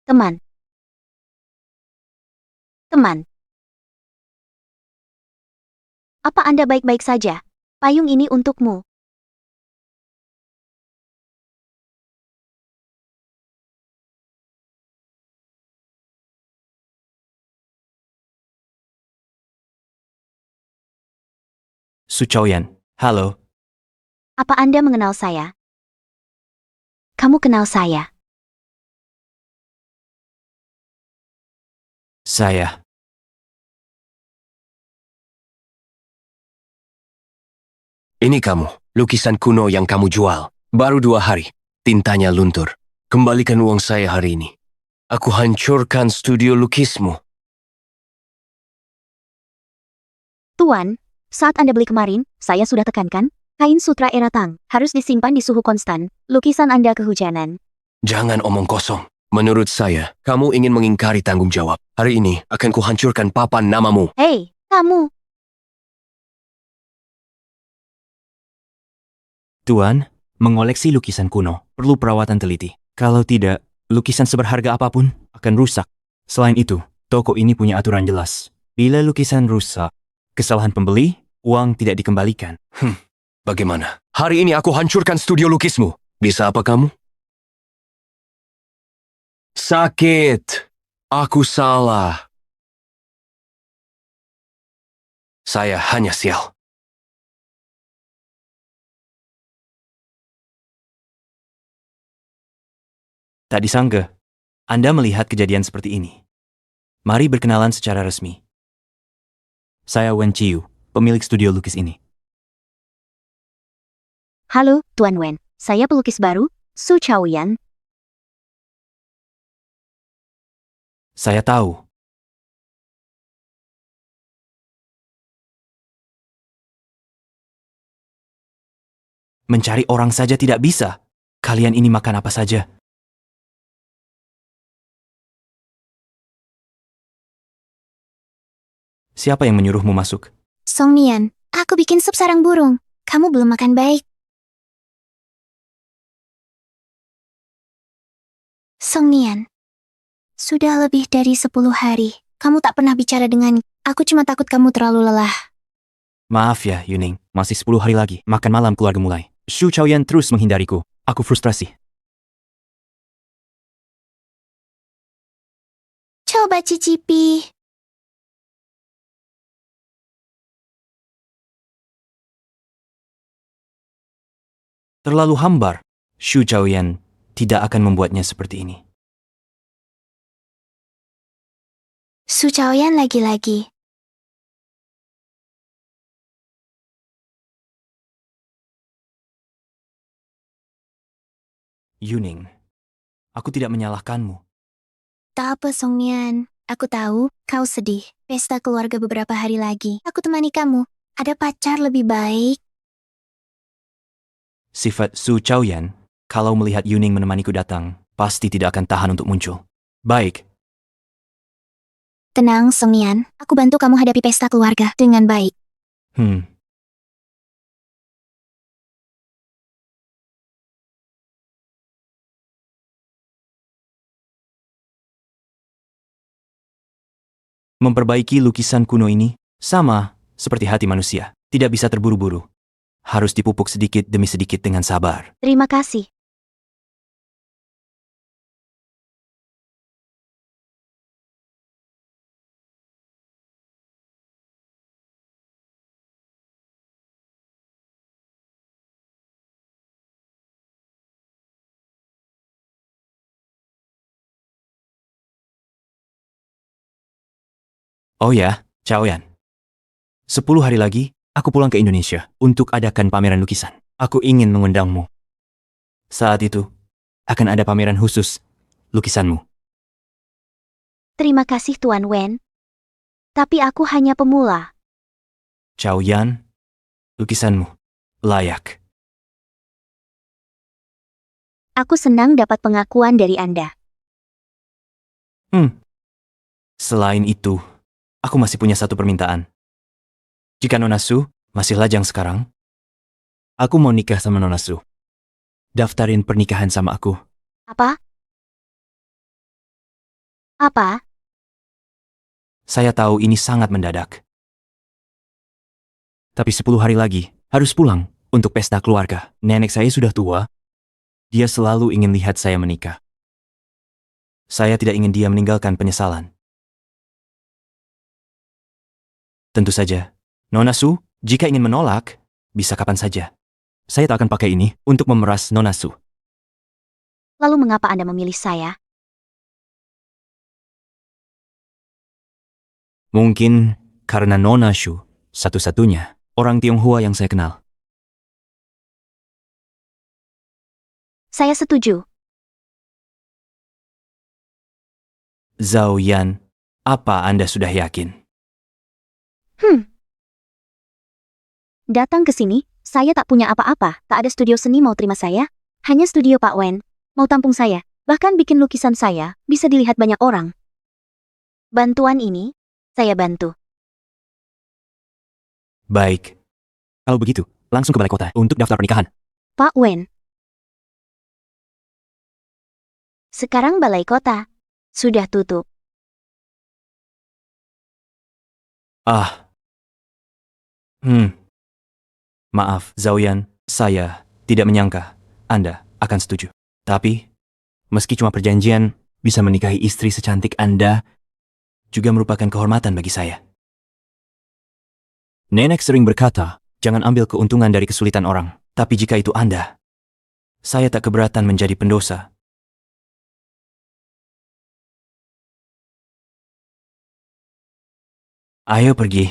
Teman. Teman. Apa Anda baik-baik saja? Payung ini untukmu. Su Chaoyan, halo. Apa Anda mengenal saya? Kamu kenal saya. Saya. Ini kamu, lukisan kuno yang kamu jual. Baru 2 hari, tintanya luntur. Kembalikan uang saya hari ini. Aku hancurkan studio lukismu. Tuan, saat Anda beli kemarin, saya sudah tekankan, kain sutra era Tang harus disimpan di suhu konstan. Lukisan Anda kehujanan. Jangan omong kosong. Menurut saya, kamu ingin mengingkari tanggung jawab. Hari ini akan kuhancurkan papan namamu. Hei, kamu! Tuan, mengoleksi lukisan kuno perlu perawatan teliti. Kalau tidak, lukisan seberharga apapun akan rusak. Selain itu, toko ini punya aturan jelas. Bila lukisan rusak, kesalahan pembeli, uang tidak dikembalikan. Bagaimana? Hari ini aku hancurkan studio lukismu. Bisa apa kamu? Sakit. Aku salah. Saya hanya sial. Tak disangka, Anda melihat kejadian seperti ini. Mari berkenalan secara resmi. Saya Wen Chiu, pemilik studio lukis ini. Halo, Tuan Wen. Saya pelukis baru, Su Chaoyan. Saya tahu. Mencari orang saja tidak bisa. Kalian ini makan apa saja? Siapa yang menyuruhmu masuk? Song Nian, aku bikin sup sarang burung. Kamu belum makan baik. Song Nian, sudah lebih dari 10 hari. Kamu tak pernah bicara dengan. Aku cuma takut kamu terlalu lelah. Maaf ya, Yuning. Masih 10 hari lagi. Makan malam keluarga mulai. Su Chaoyan terus menghindariku. Aku frustrasi. Coba cicipi. Terlalu hambar. Su Chaoyan tidak akan membuatnya seperti ini. Su Chaoyan lagi-lagi. Yuning, aku tidak menyalahkanmu. Tak apa, Song Nian. Aku tahu, kau sedih. Pesta keluarga beberapa hari lagi. Aku temani kamu. Ada pacar lebih baik. Sifat Su Chaoyan, kalau melihat Yuning menemaniku datang, pasti tidak akan tahan untuk muncul. Baik. Tenang, Song Nian. Aku bantu kamu hadapi pesta keluarga dengan baik. Memperbaiki lukisan kuno ini sama seperti hati manusia. Tidak bisa terburu-buru. Harus dipupuk sedikit demi sedikit dengan sabar. Terima kasih. Oh ya, Chaoyan. 10 hari lagi, aku pulang ke Indonesia untuk adakan pameran lukisan. Aku ingin mengundangmu. Saat itu, akan ada pameran khusus lukisanmu. Terima kasih Tuan Wen. Tapi aku hanya pemula. Chaoyan, lukisanmu layak. Aku senang dapat pengakuan dari Anda. Selain itu, Aku masih punya satu permintaan. Jika Nona Su masih lajang sekarang, aku mau nikah sama Nona Su. Daftarin pernikahan sama aku. Apa? Apa? Saya tahu ini sangat mendadak. Tapi 10 hari lagi, harus pulang untuk pesta keluarga. Nenek saya sudah tua. Dia selalu ingin lihat saya menikah. Saya tidak ingin dia meninggalkan penyesalan. Tentu saja, Nona Su, jika ingin menolak, bisa kapan saja. Saya tak akan pakai ini untuk memeras Nona Su. Lalu mengapa Anda memilih saya? Mungkin karena Nona Su satu-satunya orang Tionghoa yang saya kenal. Saya setuju. Zhao Yan, apa Anda sudah yakin? Datang ke sini, saya tak punya apa-apa. Tak ada studio seni mau terima saya. Hanya studio Pak Wen. Mau tampung saya. Bahkan bikin lukisan saya, bisa dilihat banyak orang. Bantuan ini, saya bantu. Baik. Kalau begitu, langsung ke balai kota untuk daftar pernikahan. Pak Wen. Sekarang balai kota sudah tutup. Maaf, Zhao Yan, saya tidak menyangka Anda akan setuju. Tapi, meski cuma perjanjian, bisa menikahi istri secantik Anda juga merupakan kehormatan bagi saya. Nenek sering berkata, jangan ambil keuntungan dari kesulitan orang. Tapi jika itu Anda, saya tak keberatan menjadi pendosa. Ayo pergi.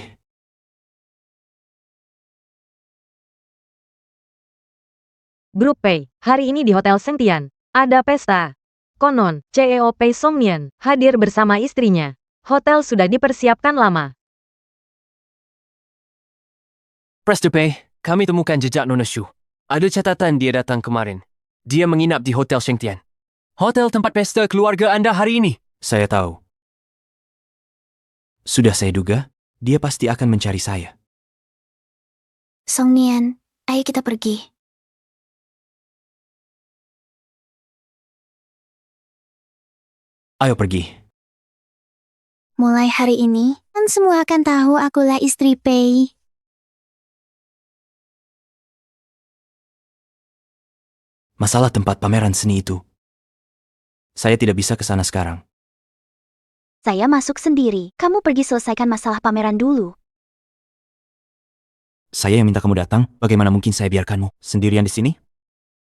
Grup Pei, hari ini di Hotel Sengtian. Ada pesta. Konon, CEO Pei Songnian hadir bersama istrinya. Hotel sudah dipersiapkan lama. Prester Pei, kami temukan jejak Nona Shu. Ada catatan dia datang kemarin. Dia menginap di Hotel Shengtian. Hotel tempat pesta keluarga Anda hari ini. Saya tahu. Sudah saya duga, dia pasti akan mencari saya. Songnian, ayo kita pergi. Ayo pergi. Mulai hari ini, kan semua akan tahu akulah istri Pei. Masalah tempat pameran seni itu. Saya tidak bisa ke sana sekarang. Saya masuk sendiri. Kamu pergi selesaikan masalah pameran dulu. Saya yang minta kamu datang, bagaimana mungkin saya biarkanmu sendirian di sini?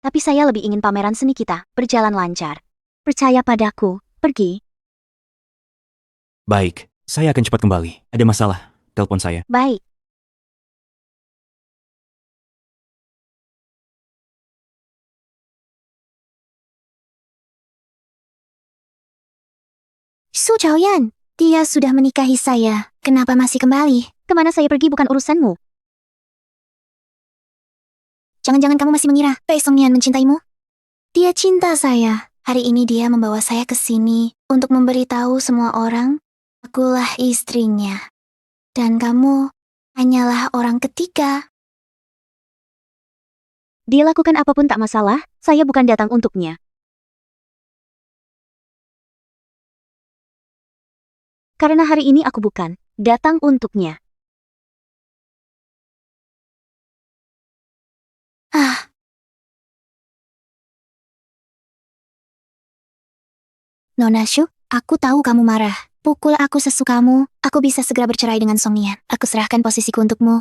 Tapi saya lebih ingin pameran seni kita berjalan lancar. Percaya padaku. Pergi. Baik, saya akan cepat kembali. Ada masalah, telepon saya. Baik. Su Chaoyan, dia sudah menikahi saya. Kenapa masih kembali? Kemana saya pergi bukan urusanmu. Jangan-jangan kamu masih mengira Pei Songnian mencintaimu? Dia cinta saya. Hari ini dia membawa saya ke sini untuk memberitahu semua orang, akulah istrinya. Dan kamu hanyalah orang ketiga. Dia lakukan apapun tak masalah, saya bukan datang untuknya. Karena hari ini aku bukan datang untuknya. Nona Shu, aku tahu kamu marah. Pukul aku sesukamu, aku bisa segera bercerai dengan Songnian. Aku serahkan posisiku untukmu.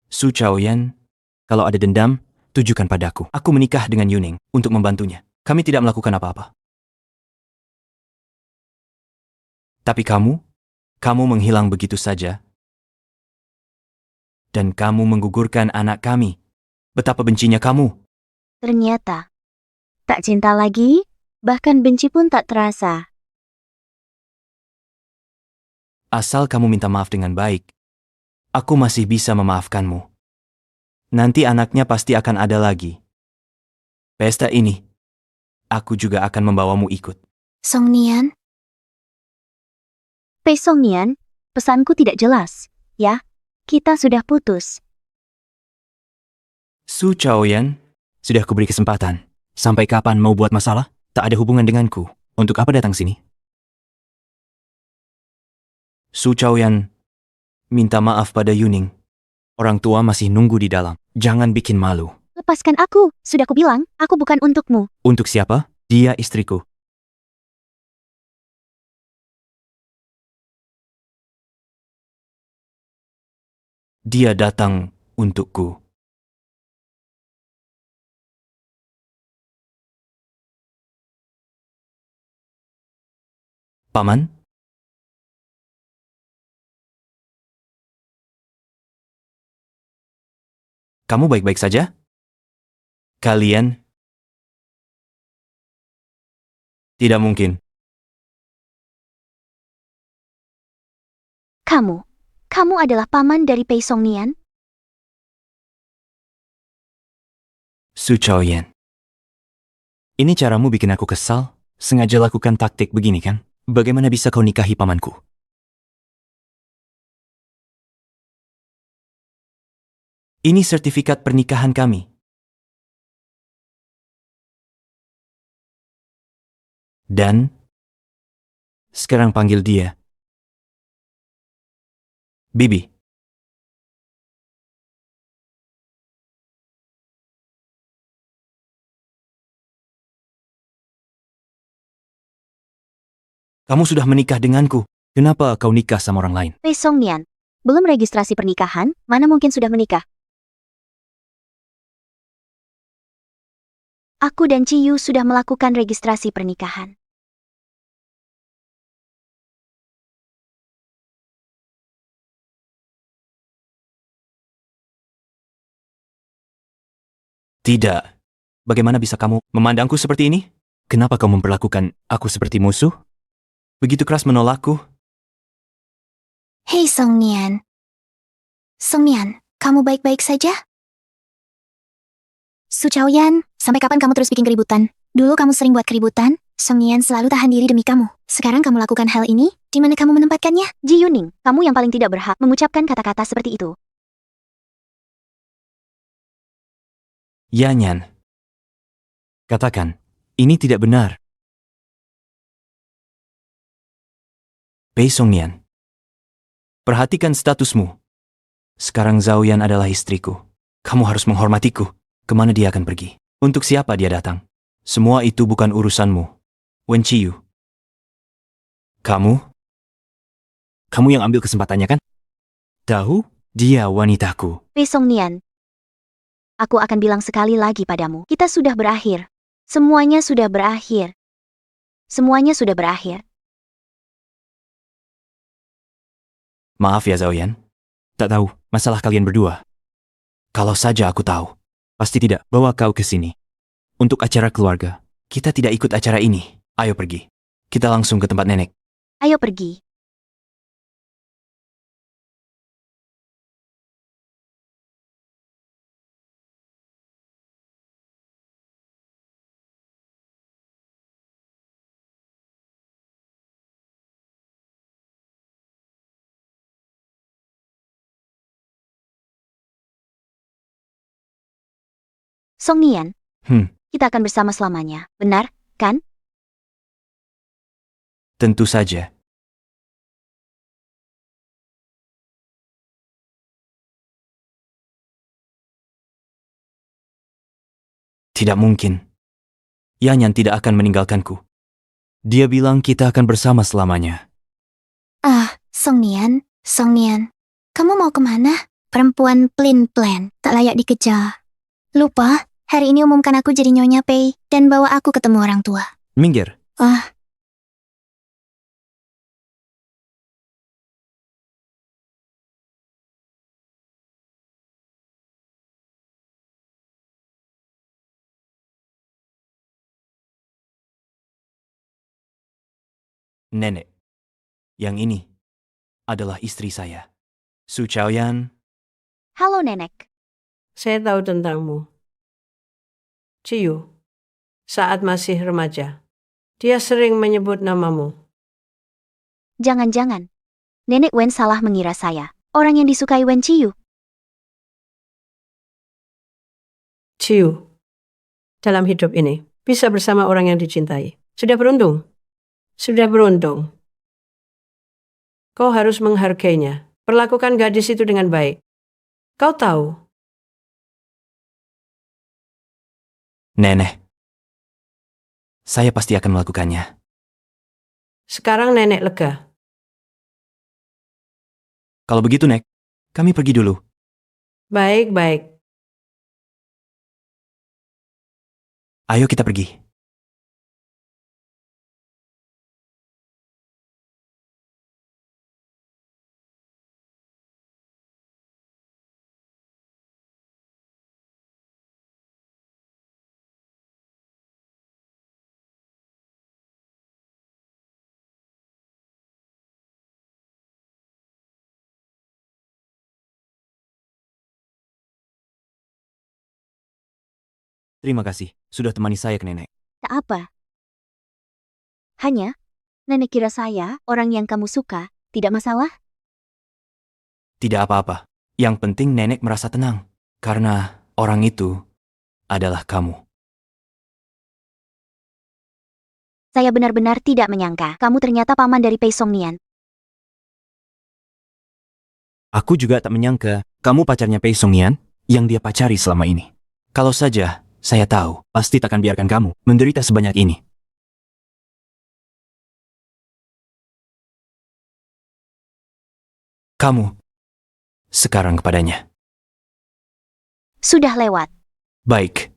Su Chaoyan, kalau ada dendam, tujukan padaku. Aku menikah dengan Yuning untuk membantunya. Kami tidak melakukan apa-apa. Tapi kamu menghilang begitu saja. Dan kamu menggugurkan anak kami. Betapa bencinya kamu. Ternyata, tak cinta lagi, bahkan benci pun tak terasa. Asal kamu minta maaf dengan baik, aku masih bisa memaafkanmu. Nanti anaknya pasti akan ada lagi. Pesta ini, aku juga akan membawamu ikut. Songnian? Pei Songnian, Pesanku tidak jelas, ya? Kita sudah putus. Su Chaoyan, sudah kuberi kesempatan. Sampai kapan mau buat masalah? Tak ada hubungan denganku. Untuk apa datang sini? Su Chaoyan, minta maaf pada Yuning. Orang tua masih nunggu di dalam. Jangan bikin malu. Lepaskan aku. Sudah kubilang, aku bukan untukmu. Untuk siapa? Dia istriku. Dia datang untukku. Paman? Kamu baik-baik saja? Kalian? Tidak mungkin. Kamu adalah paman dari Pei Songnian? Su Chaoyan. Ini caramu bikin aku kesal? Sengaja lakukan taktik begini kan? Bagaimana bisa kau nikahi pamanku? Ini sertifikat pernikahan kami. Dan sekarang panggil dia Bibi. Kamu sudah menikah denganku. Kenapa kau nikah sama orang lain? Pei Songnian. Belum registrasi pernikahan, mana mungkin sudah menikah? Aku dan Ciyu sudah melakukan registrasi pernikahan. Tidak. Bagaimana bisa kamu memandangku seperti ini? Kenapa kau memperlakukan aku seperti musuh? Begitu keras menolakku? Hei Songnian. Songnian, kamu baik-baik saja? Su Chaoyan, sampai kapan kamu terus bikin keributan? Dulu kamu sering buat keributan, Songnian selalu tahan diri demi kamu. Sekarang kamu lakukan hal ini, di mana kamu menempatkannya? Ji Yuning, kamu yang paling tidak berhak mengucapkan kata-kata seperti itu. Yanyan. Katakan, ini tidak benar. Pei Songnian. Perhatikan statusmu. Sekarang Zhao Yan adalah istriku. Kamu harus menghormatiku. Kemana dia akan pergi? Untuk siapa dia datang? Semua itu bukan urusanmu. Wen Qiyu. Kamu yang ambil kesempatannya kan? Tahu? Dia wanitaku. Pei Songnian. Aku akan bilang sekali lagi padamu. Kita sudah berakhir. Semuanya sudah berakhir. Semuanya sudah berakhir. Maaf ya Zhao Yan. Tak tahu masalah kalian berdua. Kalau saja aku tahu, pasti tidak bawa kau ke sini. Untuk acara keluarga, kita tidak ikut acara ini. Ayo pergi. Kita langsung ke tempat nenek. Ayo pergi. Songnian, kita akan bersama selamanya, benar, kan? Tentu saja. Tidak mungkin. Yanyan tidak akan meninggalkanku. Dia bilang kita akan bersama selamanya. Songnian, kamu mau kemana? Perempuan plan, tak layak dikejar. Lupa, hari ini umumkan aku jadi Nyonya Pei dan bawa aku ketemu orang tua. Minggir. Nenek. Yang ini adalah istri saya. Su Chaoyan. Halo nenek. Saya tahu tentangmu. Ciyu, saat masih remaja, dia sering menyebut namamu. Jangan-jangan. Nenek Wen salah mengira saya orang yang disukai Wen Ciyu. Ciu, dalam hidup ini, bisa bersama orang yang dicintai. Sudah beruntung. Sudah beruntung. Kau harus menghargainya. Perlakukan gadis itu dengan baik. Kau tahu, Nenek. Saya pasti akan melakukannya. sekarang nenek lega. Kalau begitu, Nek, kami pergi dulu. Baik-baik. Ayo kita pergi. Terima kasih sudah temani saya ke nenek. Tak apa. Hanya, nenek kira saya orang yang kamu suka, tidak masalah? Tidak apa-apa. Yang penting nenek merasa tenang. Karena orang itu adalah kamu. Saya benar-benar tidak menyangka kamu ternyata paman dari Pei Songnian. Aku juga tak menyangka kamu pacarnya Pei Songnian yang dia pacari selama ini. Kalau saja saya tahu, pasti takkan biarkan kamu menderita sebanyak ini. Kamu sekarang kepadanya. Sudah lewat. Baik.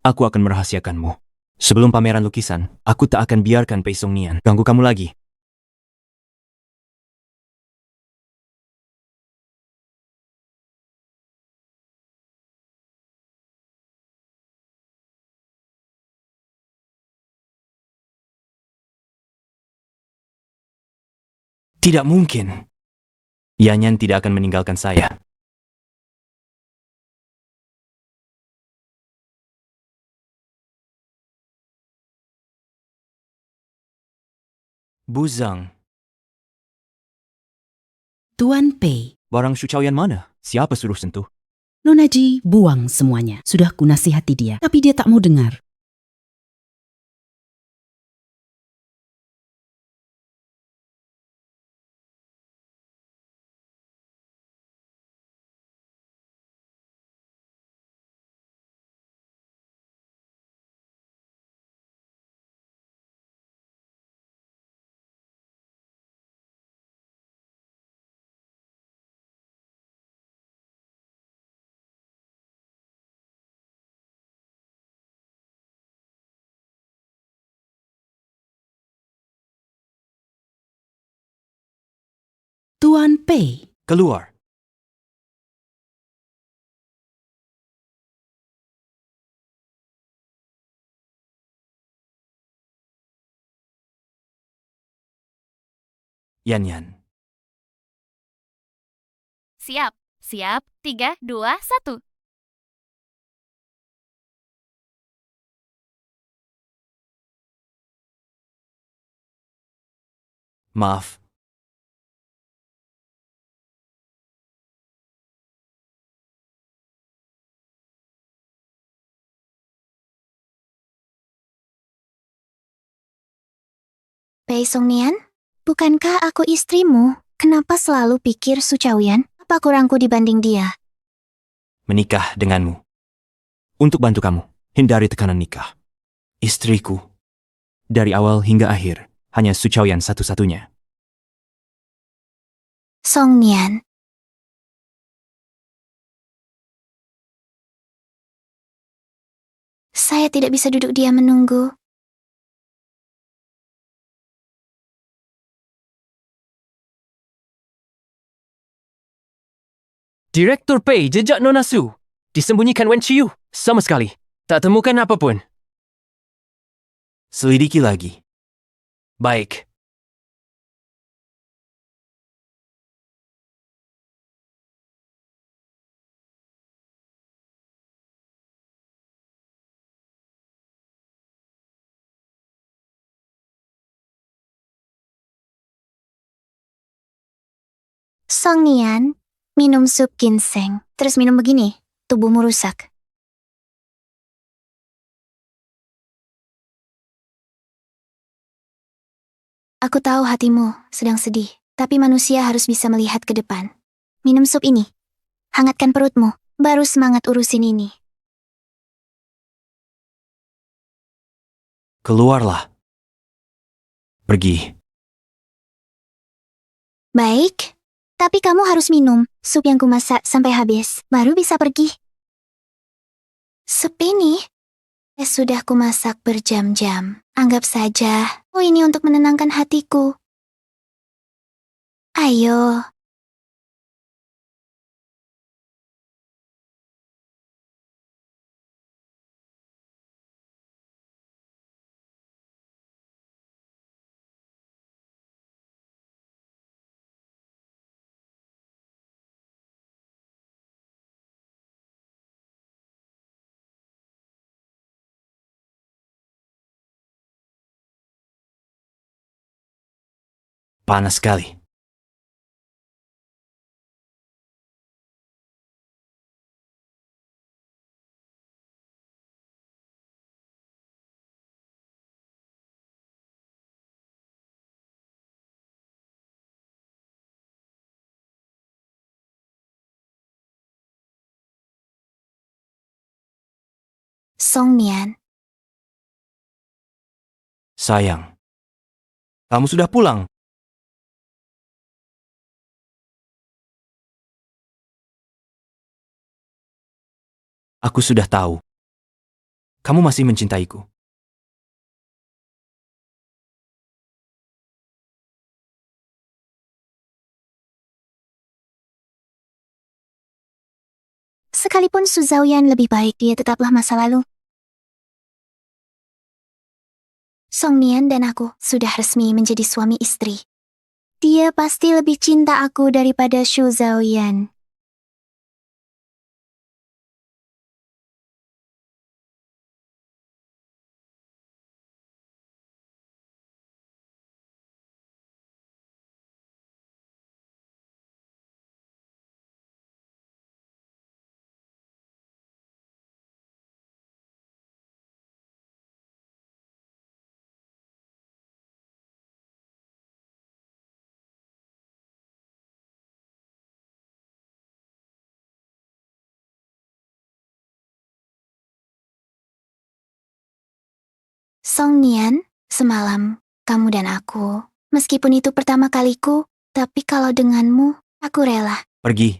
Aku akan merahasiakanmu. Sebelum pameran lukisan, aku tak akan biarkan Pei Songnian ganggu kamu lagi. Tidak mungkin. Yanyan tidak akan meninggalkan saya. Buzang. Tuan Pei. Barang Shuchaoyan mana? Siapa suruh sentuh? Nona Ji buang semuanya. Sudah kunasihati dia, tapi dia tak mau dengar. Tuan Pei. Keluar. Yanyan. Siap. Siap. 3, 2, 1. Maaf. Pei Songnian, bukankah aku istrimu? Kenapa selalu pikir Su Chaoyan? Apa kurangku dibanding dia? Menikah denganmu. Untuk bantu kamu, hindari tekanan nikah. Istriku. Dari awal hingga akhir, hanya Su Chaoyan satu-satunya. Songnian. Saya tidak bisa duduk diam menunggu. Direktur Pei jejak Nona Su. Disembunyikan Wen Chiu. Sama sekali. Tak temukan apapun. Selidiki lagi. Baik. Song Nian, minum sup ginseng. Terus minum begini, tubuhmu rusak. Aku tahu hatimu sedang sedih, tapi manusia harus bisa melihat ke depan. Minum sup ini. Hangatkan perutmu, baru semangat urusin ini. Keluarlah. Pergi. Baik, tapi kamu harus minum sup yang kumasak sampai habis, baru bisa pergi. Sup ini? Sudah kumasak berjam-jam. Anggap saja, ini untuk menenangkan hatiku. Ayo. Panas sekali. Song Nian. Sayang. Kamu sudah pulang. Aku sudah tahu. Kamu masih mencintaiku. Sekalipun Su Zhaoyan lebih baik, dia tetaplah masa lalu. Song Nian dan aku sudah resmi menjadi suami istri. Dia pasti lebih cinta aku daripada Su Zhaoyan. Song Nian, semalam kamu dan aku, meskipun itu pertama kaliku, tapi kalau denganmu, aku rela. Pergi.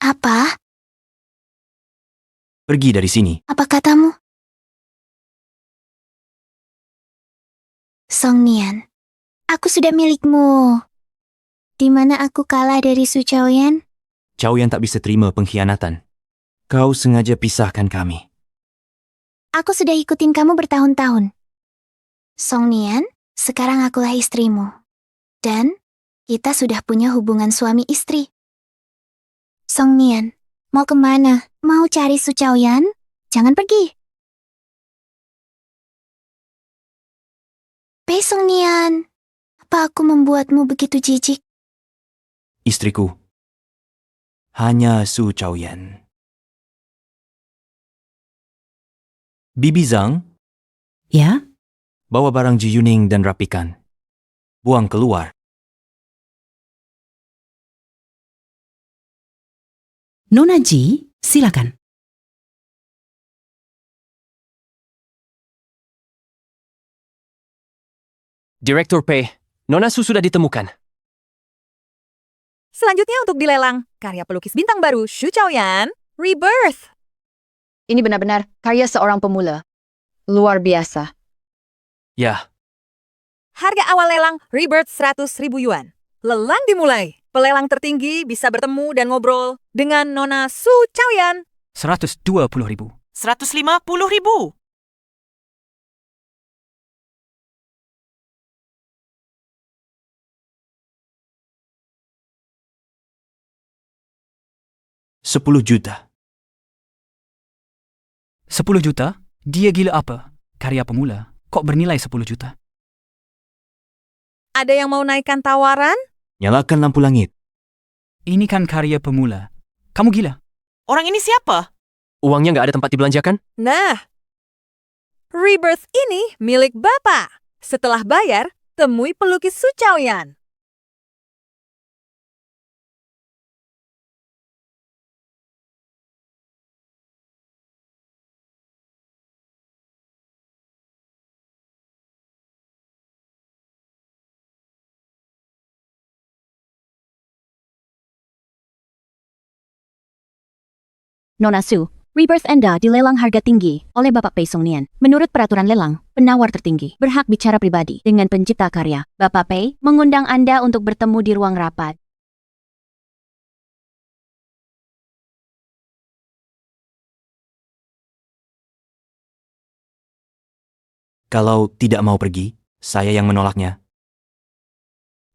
Apa? Pergi dari sini. Apa katamu? Song Nian, aku sudah milikmu. Di mana aku kalah dari Su Zhaoyan? Zhaoyan tak bisa terima pengkhianatan. Kau sengaja pisahkan kami. Aku sudah ikutin kamu bertahun-tahun. Song Nian, sekarang akulah istrimu. Dan kita sudah punya hubungan suami istri. Song Nian, mau kemana? Mau cari Su Zhaoyan? Jangan pergi. Pei Song Nian, apa aku membuatmu begitu jijik? Istriku. Hanya Su Zhaoyan. Bibi Zhang, Ya? bawa barang Ji Yuning dan rapikan. Buang keluar. Nona Ji, silakan. Direktur Pei, Nona Su sudah ditemukan. Selanjutnya untuk dilelang, karya pelukis bintang baru Xu Zhaoyan, Rebirth. Ini benar-benar karya seorang pemula. Luar biasa. Ya, Harga awal lelang Rebirth 100.000 yuan. Lelang dimulai. Pelelang tertinggi bisa bertemu dan ngobrol dengan Nona Xu Zhaoyan. 120.000. 150.000. $10 juta. 10 juta? Dia gila apa? Karya pemula. Kok bernilai 10 juta? Ada yang mau naikkan tawaran? Nyalakan lampu langit. Ini kan karya pemula. Kamu gila. Orang ini siapa? Uangnya nggak ada tempat dibelanjakan? Nah, Rebirth ini milik Bapak. Setelah bayar, temui pelukis Su Chaoyan. Nona Su, Rebirth Anda dilelang harga tinggi oleh Bapak Pei Songnian. Menurut peraturan lelang, penawar tertinggi berhak bicara pribadi dengan pencipta karya. Bapak Pei mengundang Anda untuk bertemu di ruang rapat. Kalau tidak mau pergi, saya yang menolaknya.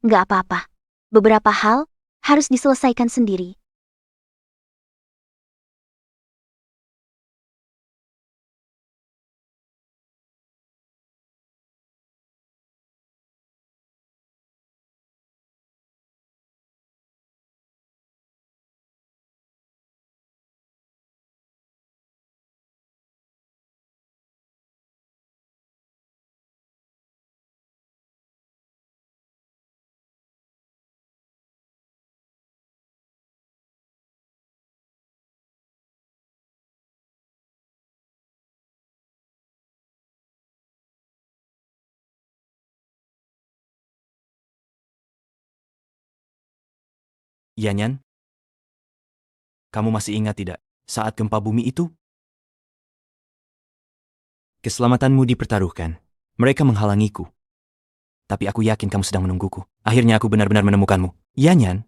Nggak apa-apa. Beberapa hal harus diselesaikan sendiri. Yanyan, kamu masih ingat tidak saat gempa bumi itu? Keselamatanmu dipertaruhkan. Mereka menghalangiku. Tapi aku yakin kamu sedang menungguku. Akhirnya aku benar-benar menemukanmu. Yanyan,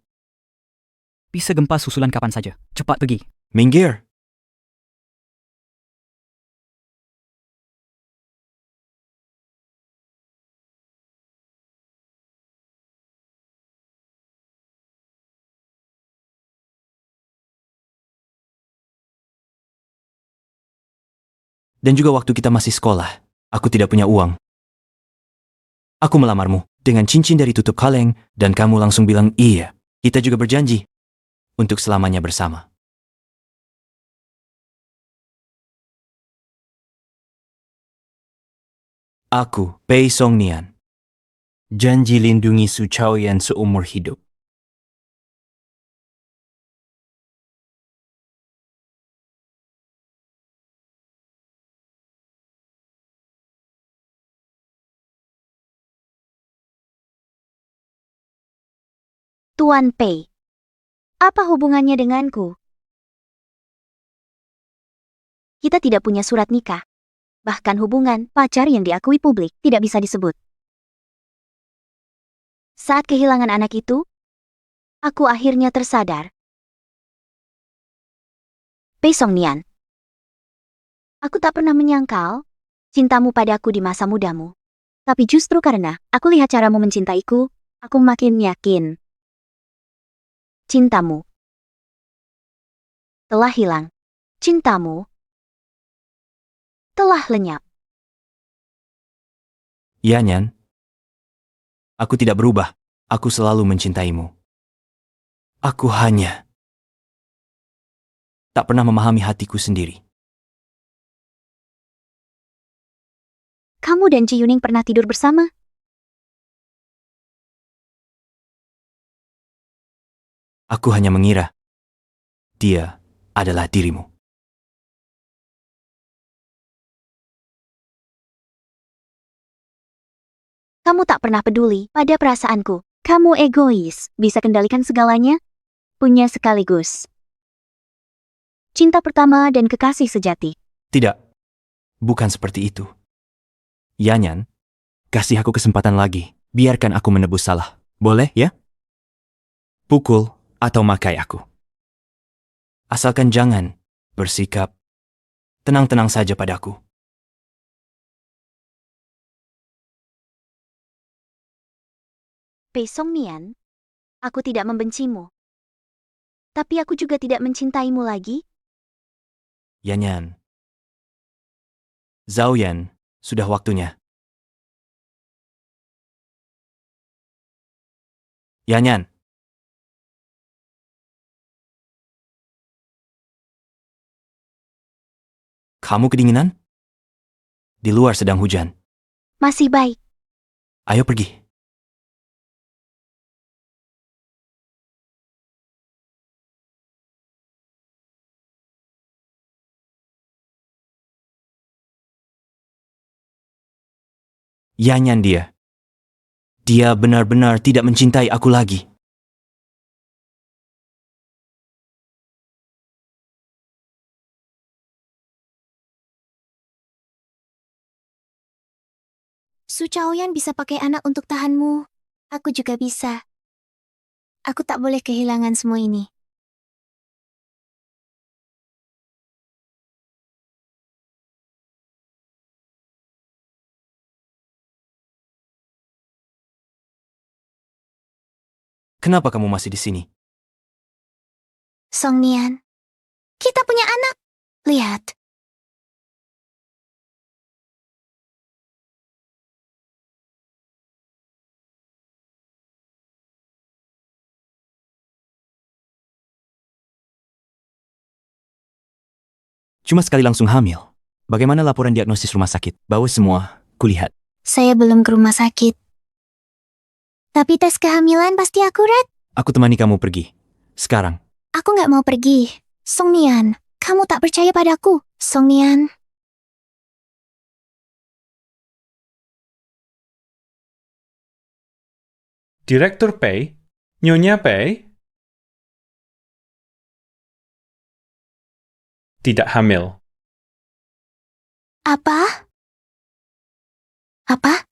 Bisa gempa susulan kapan saja. Cepat pergi. minggir. Dan juga waktu kita masih sekolah, aku tidak punya uang. Aku melamarmu dengan cincin dari tutup kaleng dan kamu langsung bilang iya. Kita juga berjanji untuk selamanya bersama. Aku, Pei Songnian, janji lindungi Su Chaoyan seumur hidup. Tuan Pei, apa hubungannya denganku? Kita tidak punya surat nikah. Bahkan hubungan pacar yang diakui publik tidak bisa disebut. Saat kehilangan anak itu, aku akhirnya tersadar. Pei Songnian, aku tak pernah menyangkal cintamu padaku di masa mudamu. Tapi justru karena aku lihat caramu mencintaiku, aku makin yakin. Cintamu telah hilang. Cintamu telah lenyap. Yanyan, aku tidak berubah. Aku selalu mencintaimu. Aku hanya tak pernah memahami hatiku sendiri. Kamu dan Ji Yuning pernah tidur bersama? Aku hanya mengira dia adalah dirimu. Kamu tak pernah peduli pada perasaanku. Kamu egois, bisa kendalikan segalanya, punya sekaligus. Cinta pertama dan kekasih sejati. Tidak, bukan seperti itu. Yanyan, kasih aku kesempatan lagi. Biarkan aku menebus salah. Boleh ya? Pukul atau makai aku. Asalkan jangan bersikap tenang-tenang saja padaku. Pei Songnian, aku tidak membencimu. Tapi aku juga tidak mencintaimu lagi. Yanyan. Zhaoyan, sudah waktunya. Yanyan. Kamu kedinginan? Di luar sedang hujan. Masih baik. Ayo pergi. Yanyan dia. Dia benar-benar tidak mencintai aku lagi. Su Chaoyan bisa pakai anak untuk tahanmu. Aku juga bisa. Aku tak boleh kehilangan semua ini. Kenapa kamu masih di sini? Song Nian, kita punya anak. Lihat. Cuma sekali langsung hamil. Bagaimana laporan diagnosis rumah sakit? Bawa semua, kulihat. Saya belum ke rumah sakit. Tapi tes kehamilan pasti akurat. Aku temani kamu pergi. Sekarang. Aku nggak mau pergi. Song Nian, kamu tak percaya padaku. Song Nian. Direktur Pei? Nyonya Pei? Tidak hamil. Apa? Apa?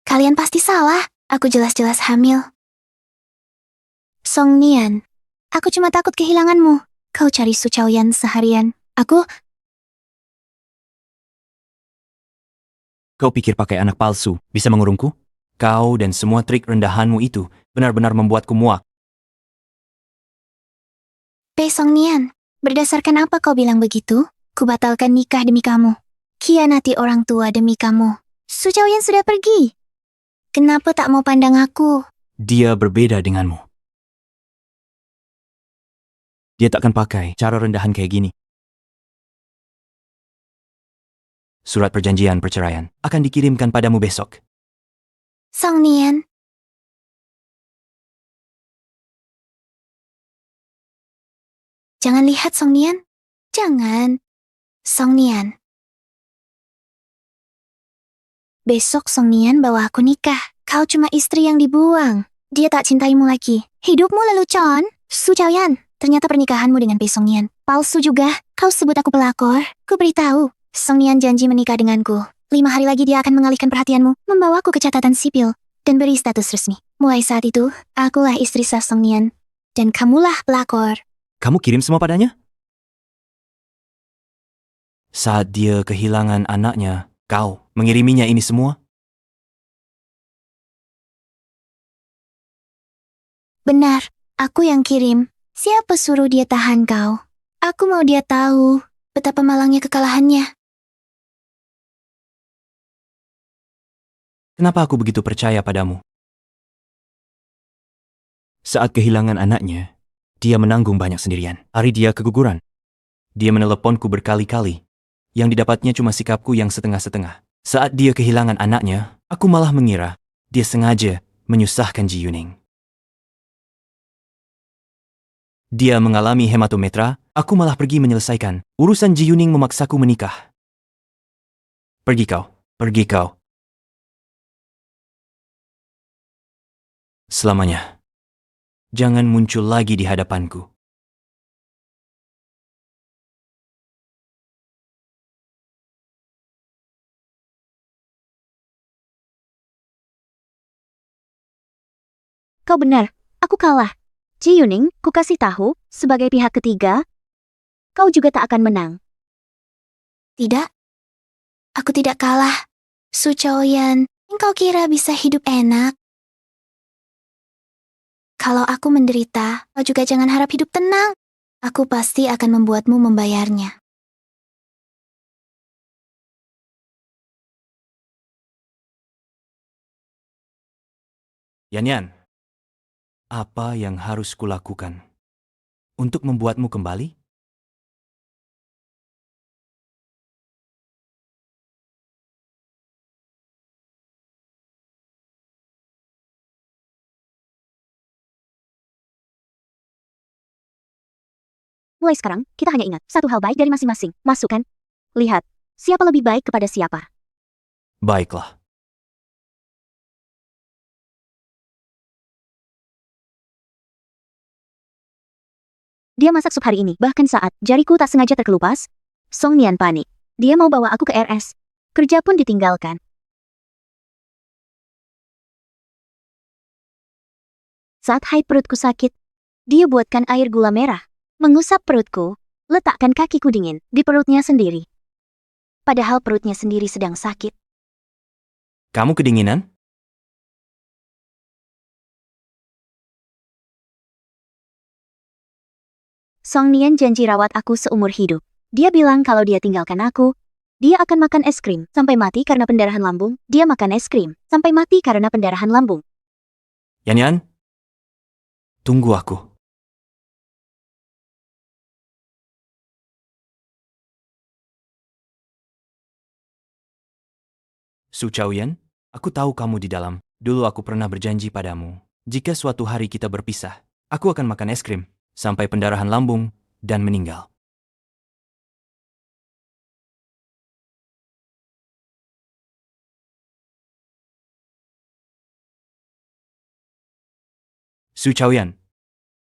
Kalian pasti salah. Aku jelas-jelas hamil. Song Nian, aku cuma takut kehilanganmu. Kau cari Su Chaoyan seharian. Aku... Kau pikir pakai anak palsu bisa mengurungku? Kau dan semua trik rendahanmu itu benar-benar membuatku muak. Pei Song Nian, berdasarkan apa kau bilang begitu? Kubatalkan nikah demi kamu. Khianati orang tua demi kamu. Su Chaoyan sudah pergi. Kenapa tak mau pandang aku? Dia berbeda denganmu. Dia tak akan pakai cara rendahan kayak gini. Surat perjanjian perceraian akan dikirimkan padamu besok. Song Nian. Jangan lihat Song Nian. Jangan. Song Nian. Besok Song Nian bawa aku nikah. Kau cuma istri yang dibuang. Dia tak cintaimu lagi. Hidupmu lelucon. Su Chaoyan, ternyata pernikahanmu dengan Pei Song Nian palsu juga. Kau sebut aku pelakor. Ku beritahu, Song Nian janji menikah denganku. 5 hari lagi dia akan mengalihkan perhatianmu, membawaku ke catatan sipil, dan beri status resmi. Mulai saat itu, akulah istri sah Song Nian, dan kamulah pelakor. Kamu kirim semua padanya? Saat dia kehilangan anaknya, kau mengiriminya ini semua? Benar, aku yang kirim. Siapa suruh dia tahan kau? Aku mau dia tahu betapa malangnya kekalahannya. Kenapa aku begitu percaya padamu? Saat kehilangan anaknya, dia menanggung banyak sendirian. Hari dia keguguran. Dia meneleponku berkali-kali. Yang didapatnya cuma sikapku yang setengah-setengah. Saat dia kehilangan anaknya, aku malah mengira dia sengaja menyusahkan Ji Yuning. Dia mengalami hematometra, aku malah pergi menyelesaikan. Urusan Ji Yuning memaksaku menikah. Pergi kau, pergi kau. Selamanya. Jangan muncul lagi di hadapanku. Kau benar, aku kalah. Ji Yuning, ku kasih tahu, sebagai pihak ketiga, kau juga tak akan menang. Tidak. Aku tidak kalah. Su Chaoyan, engkau kira bisa hidup enak? Kalau aku menderita, kau juga jangan harap hidup tenang. Aku pasti akan membuatmu membayarnya. Yanyan, apa yang harus kulakukan untuk membuatmu kembali? Mulai sekarang, kita hanya ingat satu hal baik dari masing-masing. Masuk kan? Lihat, siapa lebih baik kepada siapa. Baiklah. Dia masak sup hari ini, bahkan saat jariku tak sengaja terkelupas. Song Nian panik. Dia mau bawa aku ke RS. Kerja pun ditinggalkan. Saat haid perutku sakit, dia buatkan air gula merah. Mengusap perutku, letakkan kakiku dingin di perutnya sendiri. Padahal perutnya sendiri sedang sakit. Kamu kedinginan? Song Nian janji rawat aku seumur hidup. Dia bilang kalau dia tinggalkan aku, dia akan makan es krim sampai mati karena pendarahan lambung. Dia makan es krim sampai mati karena pendarahan lambung. Yan, tunggu aku. Su Chaoyan, aku tahu kamu di dalam. Dulu aku pernah berjanji padamu, jika suatu hari kita berpisah, aku akan makan es krim sampai pendarahan lambung dan meninggal. Su Chaoyan,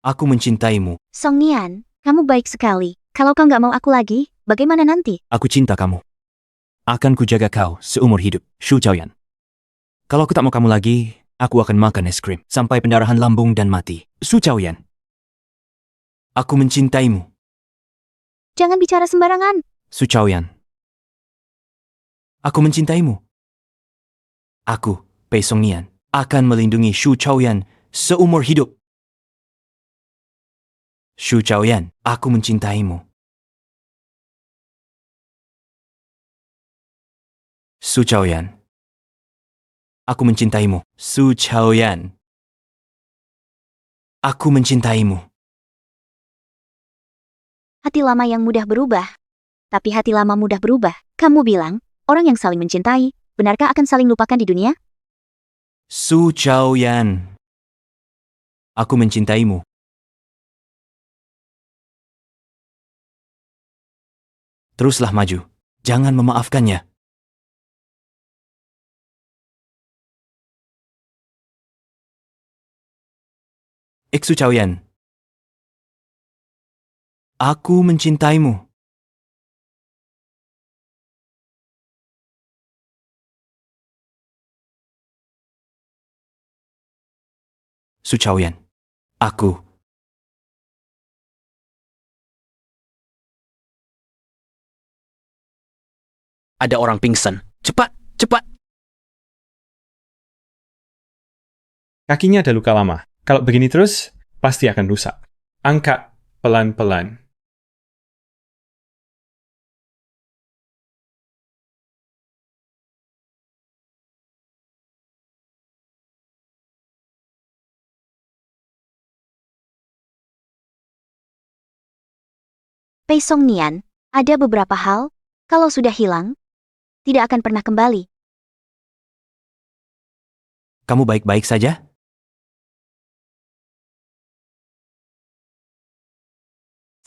aku mencintaimu. Song Nian, kamu baik sekali. Kalau kau nggak mau aku lagi, bagaimana nanti? Aku cinta kamu. Akan kujaga kau seumur hidup, Su Chaoyan. Kalau aku tak mau kamu lagi, aku akan makan es krim sampai pendarahan lambung dan mati. Su Chaoyan. Aku mencintaimu. Jangan bicara sembarangan. Su Chaoyan. Aku mencintaimu. Aku, Pei Song Nian, akan melindungi Su Chaoyan seumur hidup. Su Chaoyan, aku mencintaimu. Su Chaoyan. Aku mencintaimu. Su Chaoyan. Aku mencintaimu. Hati lama yang mudah berubah. Tapi hati lama mudah berubah. Kamu bilang, orang yang saling mencintai, benarkah akan saling lupakan di dunia? Su Chaoyan. Aku mencintaimu. Teruslah maju. Jangan memaafkannya. Su Chaoyan. Aku mencintaimu. Su Chaoyan. Aku. Ada orang pingsan. Cepat, cepat. Kakinya ada luka lama. Kalau begini terus, pasti akan rusak. Angkat pelan-pelan. Pei Song Nian, ada beberapa hal, kalau sudah hilang, tidak akan pernah kembali. Kamu baik-baik saja?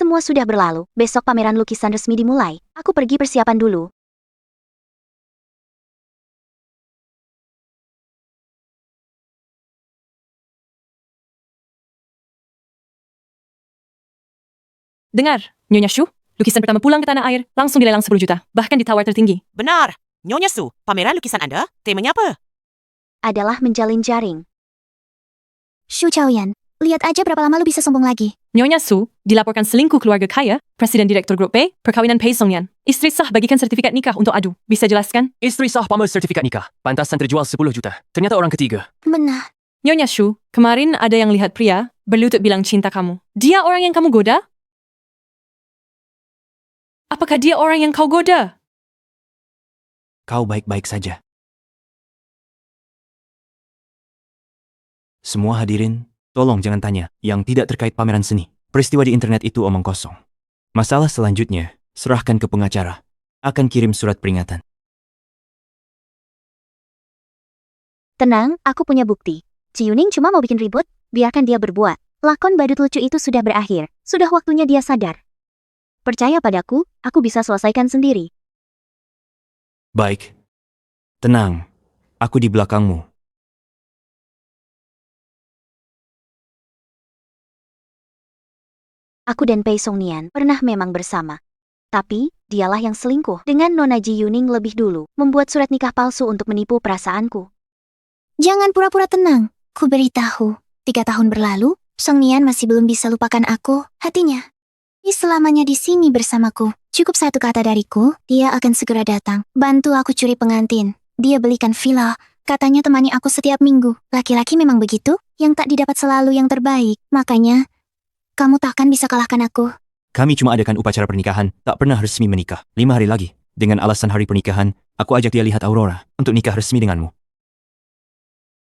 Semua sudah berlalu, besok pameran lukisan resmi dimulai. Aku pergi persiapan dulu. Dengar, Nyonya Shu, lukisan pertama pulang ke tanah air langsung dilelang 10 juta, bahkan ditawar tertinggi. Benar. Nyonya Su, pameran lukisan Anda, temanya apa? Adalah menjalin jaring. Shu Chaoyan, lihat aja berapa lama lu bisa sombong lagi. Nyonya Su dilaporkan selingkuh keluarga kaya, Presiden Direktur Grup Pei, perkawinan Pei Songyan. Istri sah bagikan sertifikat nikah untuk adu. Bisa jelaskan? Istri sah pamer sertifikat nikah. Pantasan terjual 10 juta. Ternyata orang ketiga. Benar. Nyonya Shu, kemarin ada yang lihat pria berlutut bilang cinta kamu. Dia orang yang kamu goda? Apakah dia orang yang kau goda? Kau baik-baik saja. Semua hadirin, tolong jangan tanya yang tidak terkait pameran seni. Peristiwa di internet itu omong kosong. Masalah selanjutnya, serahkan ke pengacara. Akan kirim surat peringatan. Tenang, aku punya bukti. Ci Yuning cuma mau bikin ribut, biarkan dia berbuat. Lakon badut lucu itu sudah berakhir. Sudah waktunya dia sadar. Percaya padaku, aku bisa selesaikan sendiri. Baik. Tenang. Aku di belakangmu. Aku dan Pei Songnian pernah memang bersama. Tapi, dialah yang selingkuh dengan Nona Ji Yuning lebih dulu, membuat surat nikah palsu untuk menipu perasaanku. Jangan pura-pura tenang. Ku beritahu, 3 tahun berlalu, Songnian masih belum bisa lupakan aku, hatinya. Dia selamanya di sini bersamaku. Cukup satu kata dariku, dia akan segera datang. Bantu aku curi pengantin. Dia belikan villa. Katanya temani aku setiap minggu. Laki-laki memang begitu, yang tak didapat selalu yang terbaik. Makanya, kamu takkan bisa kalahkan aku. Kami cuma adakan upacara pernikahan, tak pernah resmi menikah. 5 hari lagi, dengan alasan hari pernikahan, aku ajak dia lihat Aurora untuk nikah resmi denganmu.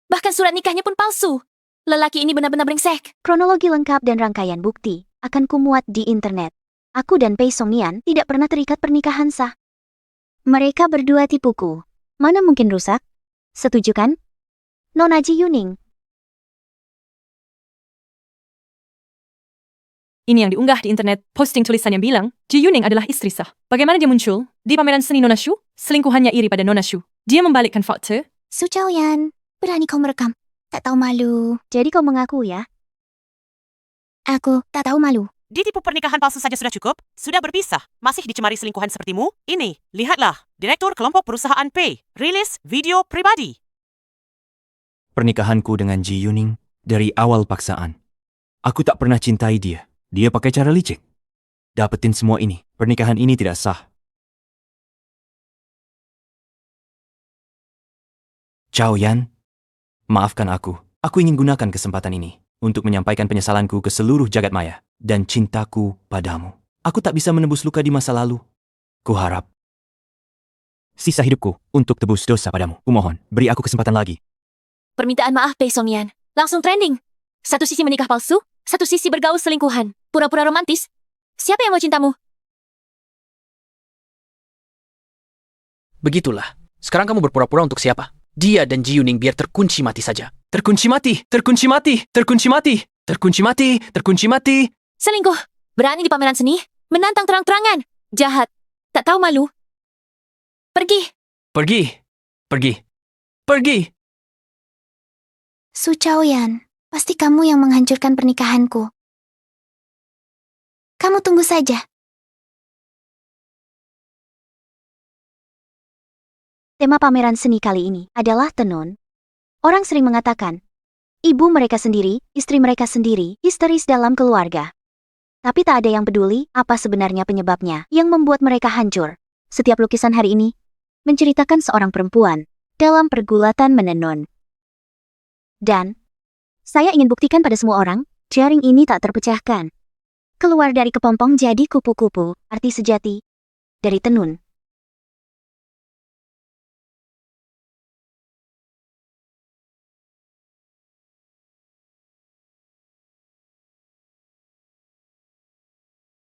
Bahkan surat nikahnya pun palsu. Lelaki ini benar-benar brengsek. Kronologi lengkap dan rangkaian bukti akan kumuat di internet. Aku dan Pei Songnian tidak pernah terikat pernikahan sah. Mereka berdua tipuku. Mana mungkin rusak? Setuju kan? Nona Ji Yuning. Ini yang diunggah di internet, posting tulisan yang bilang, Ji Yuning adalah istri sah. Bagaimana dia muncul? Di pameran seni Nona Shu? Selingkuhannya iri pada Nona Shu. Dia membalikkan fakta. Su Chaoyan, berani kau merekam? Tak tahu malu. Jadi kau mengaku ya? Aku tak tahu malu. Ditipu pernikahan palsu saja sudah cukup? Sudah berpisah? Masih dicemari selingkuhan sepertimu? Ini, lihatlah. Direktur kelompok perusahaan Pei. Rilis video pribadi. Pernikahanku dengan Ji Yuning dari awal paksaan. Aku tak pernah cintai dia. Dia pakai cara licik. Dapetin semua ini. Pernikahan ini tidak sah. Chao Yan, maafkan aku. Aku ingin gunakan kesempatan ini untuk menyampaikan penyesalanku ke seluruh jagat maya dan cintaku padamu. Aku tak bisa menebus luka di masa lalu. Kuharap sisa hidupku untuk tebus dosa padamu. Kumohon, beri aku kesempatan lagi. Permintaan maaf Pei Songnian. Langsung trending. Satu sisi menikah palsu, satu sisi bergaul selingkuhan. Pura-pura romantis. Siapa yang mau cintamu? Begitulah. Sekarang kamu berpura-pura untuk siapa? Dia dan Ji Yuning biar terkunci mati saja. Terkunci mati, terkunci mati, terkunci mati, terkunci mati, terkunci mati. Selingkuh. Berani di pameran seni. Menantang terang-terangan. Jahat. Tak tahu malu. Pergi. Pergi. Pergi. Pergi. Su Chaoyan, pasti kamu yang menghancurkan pernikahanku. Kamu tunggu saja. Tema pameran seni kali ini adalah tenun. Orang sering mengatakan, ibu mereka sendiri, istri mereka sendiri, histeris dalam keluarga. Tapi tak ada yang peduli apa sebenarnya penyebabnya yang membuat mereka hancur. Setiap lukisan hari ini menceritakan seorang perempuan dalam pergulatan menenun. Dan, saya ingin buktikan pada semua orang, jaring ini tak terpecahkan. Keluar dari kepompong jadi kupu-kupu, arti sejati dari tenun.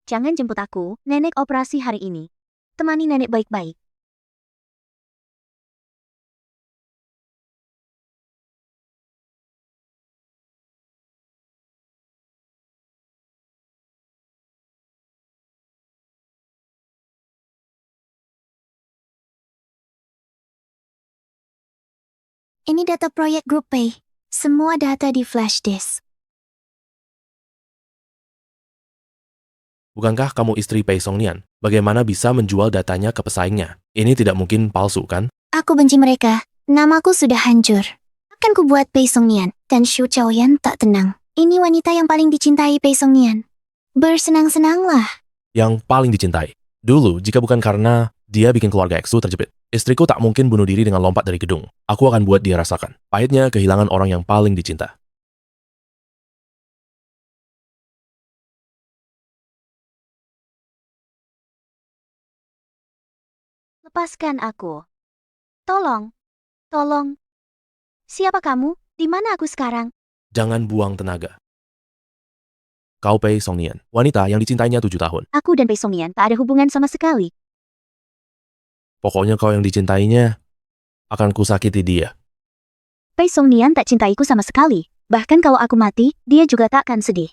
Jangan jemput aku, nenek operasi hari ini. Temani nenek baik-baik. Ini data proyek grup Pei. Semua data di flash disk. Bukankah kamu istri Pei Songnian? Bagaimana bisa menjual datanya ke pesaingnya? Ini tidak mungkin palsu, kan? Aku benci mereka. Namaku sudah hancur. Akan ku buat Pei Songnian dan Su Chaoyan tak tenang. Ini wanita yang paling dicintai Pei Songnian. Bersenang-senanglah. Yang paling dicintai. Dulu, jika bukan karena dia bikin keluarga Exu terjepit, istriku tak mungkin bunuh diri dengan lompat dari gedung. Aku akan buat dia rasakan pahitnya kehilangan orang yang paling dicinta. Lepaskan aku. Tolong. Tolong. Siapa kamu? Di mana aku sekarang? Jangan buang tenaga. Kau Pei Songnian, wanita yang dicintainya 7 tahun. Aku dan Pei Songnian tak ada hubungan sama sekali. Pokoknya kau yang dicintainya, akan kusakiti dia. Pei Songnian tak cintaiku sama sekali. Bahkan kalau aku mati, dia juga tak akan sedih.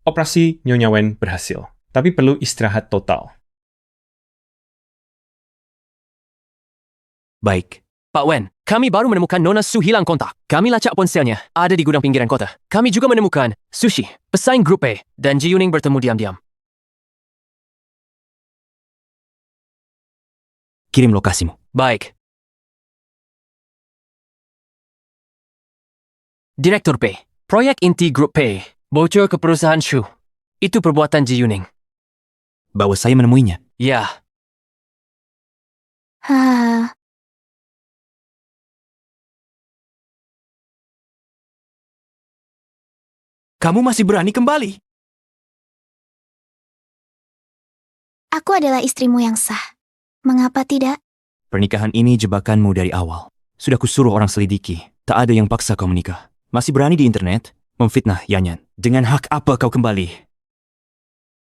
Operasi Nyonya Wen berhasil, tapi perlu istirahat total. Baik. Pak Wen, kami baru menemukan Nona Su hilang kontak. Kami lacak ponselnya, ada di gudang pinggiran kota. Kami juga menemukan Sushi, pesaing grup A, dan Ji Yuning bertemu diam-diam. Kirim lokasimu. Baik. Direktur P, proyek inti grup P, bocor ke perusahaan Shu. Itu perbuatan Ji Yuning. Bawa saya menemuinya. Ya. Kamu masih berani kembali? Aku adalah istrimu yang sah. Mengapa tidak? Pernikahan ini jebakanmu dari awal. Sudah kusuruh orang selidiki. Tak ada yang paksa kau menikah. Masih berani di internet memfitnah Yanyan. Dengan hak apa kau kembali?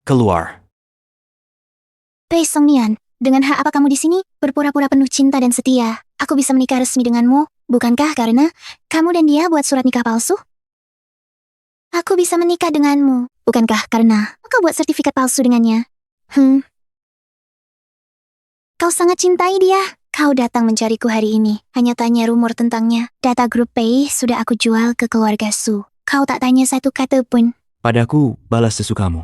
Keluar. Pei Songnian, dengan hak apa kamu di sini? Berpura-pura penuh cinta dan setia. Aku bisa menikah resmi denganmu, bukankah karena kamu dan dia buat surat nikah palsu? Aku bisa menikah denganmu, bukankah karena kau buat sertifikat palsu dengannya? Kau sangat cintai dia. Kau datang mencariku hari ini, hanya tanya rumor tentangnya. Data grup Pei sudah aku jual ke keluarga Su. Kau tak tanya satu kata pun. Padaku, balas sesukamu.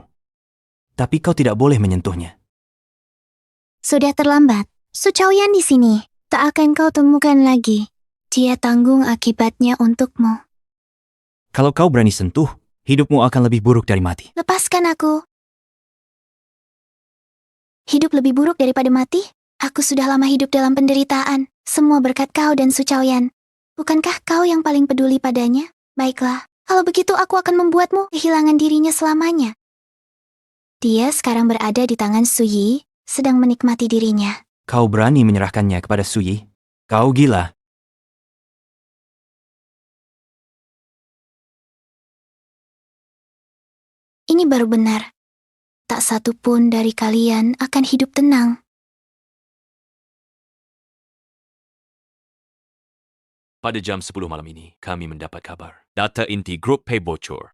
Tapi kau tidak boleh menyentuhnya. Sudah terlambat. Su Chaoyan di sini. Tak akan kau temukan lagi. Dia tanggung akibatnya untukmu. Kalau kau berani sentuh, hidupmu akan lebih buruk dari mati. Lepaskan aku. Hidup lebih buruk daripada mati? Aku sudah lama hidup dalam penderitaan. Semua berkat kau dan Su Chaoyan. Bukankah kau yang paling peduli padanya? Baiklah, kalau begitu aku akan membuatmu kehilangan dirinya selamanya. Dia sekarang berada di tangan Su Yi, sedang menikmati dirinya. Kau berani menyerahkannya kepada Su Yi? Kau gila. Ini baru benar. Tak satu pun dari kalian akan hidup tenang. Pada jam 10 malam ini, kami mendapat kabar. Data inti grup P bocor.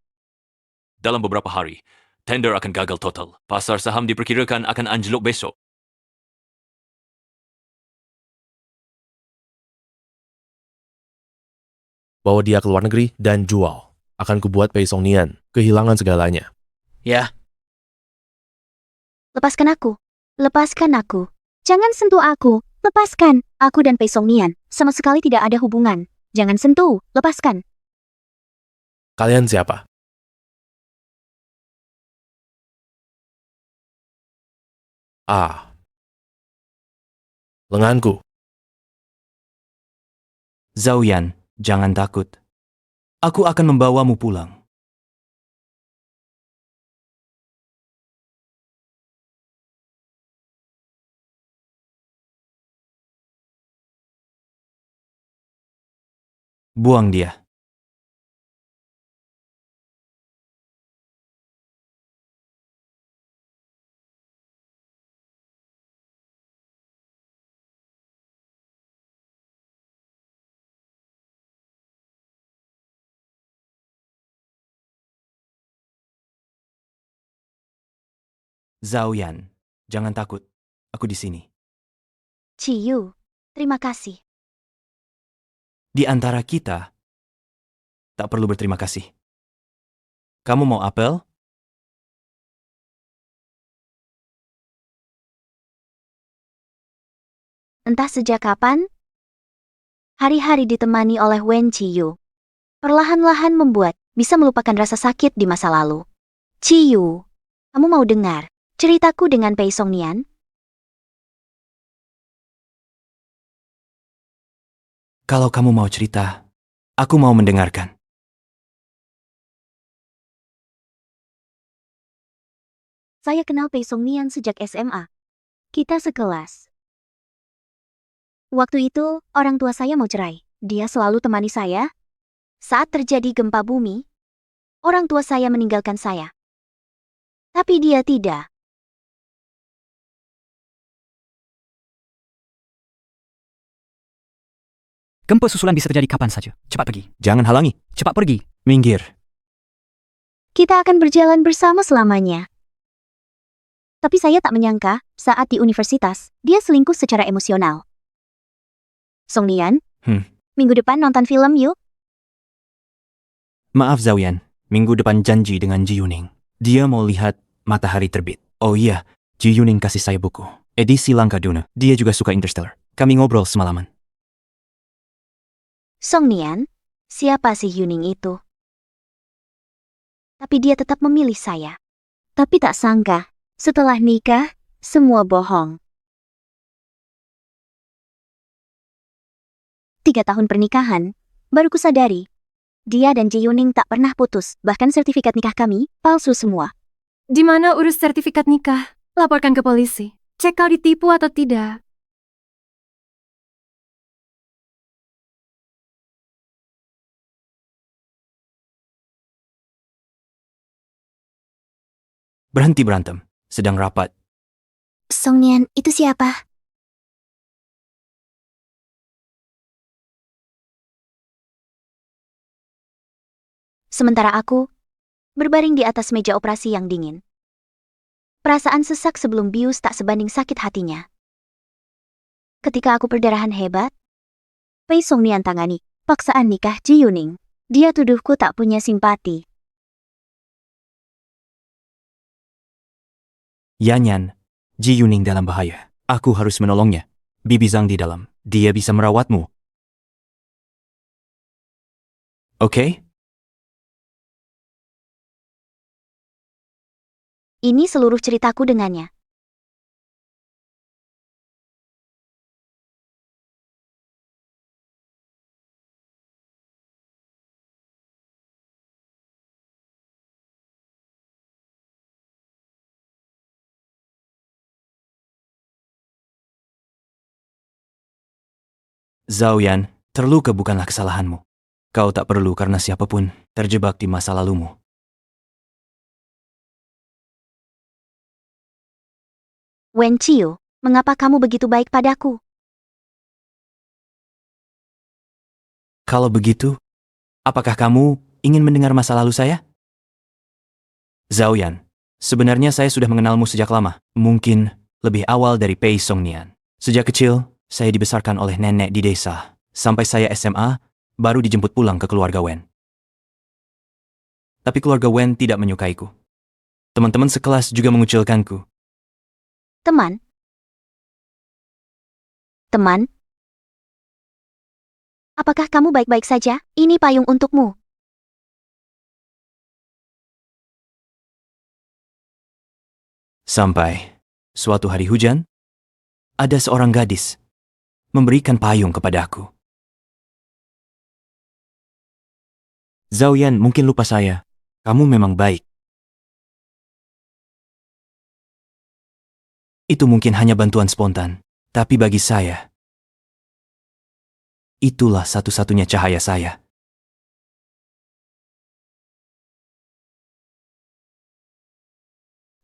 Dalam beberapa hari, tender akan gagal total. Pasar saham diperkirakan akan anjlok besok. Bawa dia ke luar negeri dan jual. Akan kubuat Pei Songnian kehilangan segalanya. Ya. Lepaskan aku. Lepaskan aku. Jangan sentuh aku. Lepaskan. Aku dan Pei Songnian sama sekali tidak ada hubungan. Jangan sentuh. Lepaskan. Kalian siapa? Lenganku. Zhao Yan, jangan takut. Aku akan membawamu pulang. Buang dia. Zhao Yan, jangan takut. Aku di sini. Ciyu, terima kasih. Di antara kita, tak perlu berterima kasih. Kamu mau apel? Entah sejak kapan, hari-hari ditemani oleh Wen Ciyu. Perlahan-lahan membuat bisa melupakan rasa sakit di masa lalu. Ciyu, kamu mau dengar ceritaku dengan Pei Songnian? Kalau kamu mau cerita, aku mau mendengarkan. Saya kenal Pei Songnian sejak SMA. Kita sekelas. Waktu itu, orang tua saya mau cerai. Dia selalu temani saya. Saat terjadi gempa bumi, orang tua saya meninggalkan saya. Tapi dia tidak. Gempa susulan bisa terjadi kapan saja. Cepat pergi. Jangan halangi. Cepat pergi. Minggir. Kita akan berjalan bersama selamanya. Tapi saya tak menyangka, saat di universitas, dia selingkuh secara emosional. Song Nian, minggu depan nonton film yuk. Maaf Zhao-yan, minggu depan janji dengan Ji Yuning. Dia mau lihat matahari terbit. Oh iya, Ji Yuning kasih saya buku. Edisi Langkah Duna. Dia juga suka Interstellar. Kami ngobrol semalaman. Song Nian, siapa sih Yuning itu? Tapi dia tetap memilih saya. Tapi tak sangka, setelah nikah, semua bohong. 3 tahun pernikahan, baru kusadari. Dia dan Ji Yuning tak pernah putus, bahkan sertifikat nikah kami palsu semua. Di mana urus sertifikat nikah? Laporkan ke polisi. Cek kau ditipu atau tidak. Berhenti berantem. Sedang rapat. Song Nian, itu siapa? Sementara aku, berbaring di atas meja operasi yang dingin. Perasaan sesak sebelum bius tak sebanding sakit hatinya. Ketika aku perdarahan hebat, Pei Song Nian tangani paksaan nikah Ji Yuning. Dia tuduhku tak punya simpati. Yanyan, Ji Yuning dalam bahaya. Aku harus menolongnya. Bibi Zhang di dalam. Dia bisa merawatmu. Oke? Ini seluruh ceritaku dengannya. Zhao-yan, terluka bukanlah kesalahanmu. Kau tak perlu karena siapapun terjebak di masa lalumu. Wen Qiu, mengapa kamu begitu baik padaku? Kalau begitu, apakah kamu ingin mendengar masa lalu saya? Zhao-yan, sebenarnya saya sudah mengenalmu sejak lama. Mungkin lebih awal dari Pei Song Nian. Sejak kecil, saya dibesarkan oleh nenek di desa. Sampai saya SMA, baru dijemput pulang ke keluarga Wen. Tapi keluarga Wen tidak menyukaiku. Teman-teman sekelas juga mengucilkanku. Teman? Teman? Apakah kamu baik-baik saja? Ini payung untukmu. Sampai suatu hari hujan, ada seorang gadis memberikan payung kepadaku. Zhao-yan mungkin lupa saya. Kamu memang baik. Itu mungkin hanya bantuan spontan, tapi bagi saya, itulah satu-satunya cahaya saya.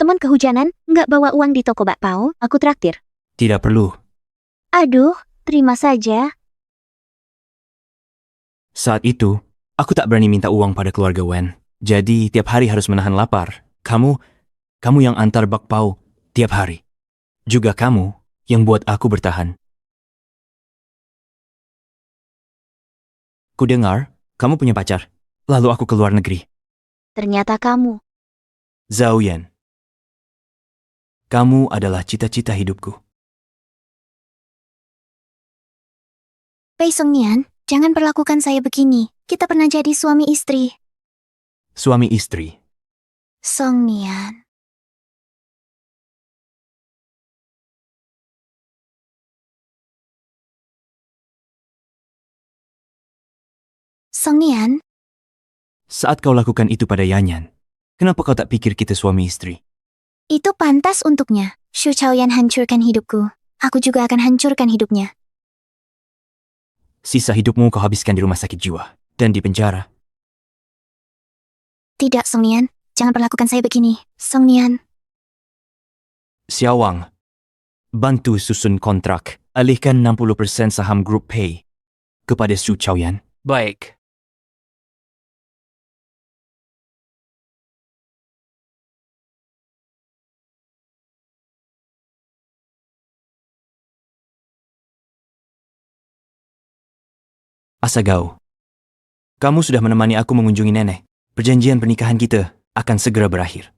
Teman kehujanan, nggak bawa uang di toko bakpao, aku traktir. Tidak perlu. Aduh, terima saja. Saat itu, aku tak berani minta uang pada keluarga Wen. Jadi, tiap hari harus menahan lapar. Kamu yang antar bakpao tiap hari. Juga kamu yang buat aku bertahan. Ku dengar, kamu punya pacar. Lalu aku ke luar negeri. Ternyata kamu. Zhao-yan. Kamu adalah cita-cita hidupku. Pei Song Nian, jangan perlakukan saya begini. Kita pernah jadi suami istri. Suami istri. Song Nian. Song Nian, Saat kau lakukan itu pada Yanyan, kenapa kau tak pikir kita suami istri? itu pantas untuknya. Shu Chaoyan hancurkan hidupku. Aku juga akan hancurkan hidupnya. Sisa hidupmu kau habiskan di rumah sakit jiwa dan di penjara. Tidak, Song Nian. Jangan perlakukan saya begini. Song Nian. Xiaowang, bantu susun kontrak. Alihkan 60% saham grup Pei kepada Shu Chaoyan. Baik. Asagao. Kamu sudah menemani aku mengunjungi nenek. Perjanjian pernikahan kita akan segera berakhir.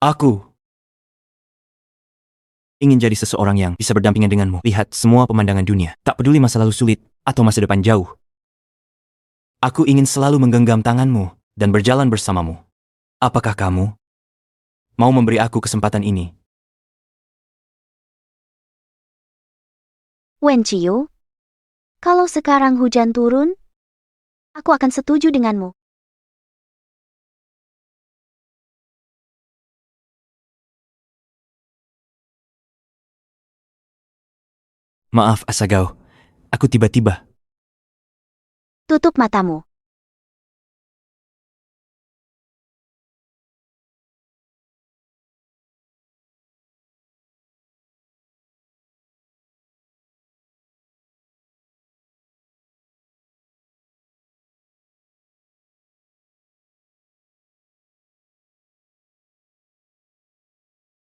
Aku ingin jadi seseorang yang bisa berdampingan denganmu. Lihat semua pemandangan dunia. Tak peduli masa lalu sulit atau masa depan jauh. Aku ingin selalu menggenggam tanganmu dan berjalan bersamamu. Apakah kamu mau memberi aku kesempatan ini? Wen Chiyu, kalau sekarang hujan turun, aku akan setuju denganmu. Maaf, Asagao. Aku tiba-tiba. Tutup matamu.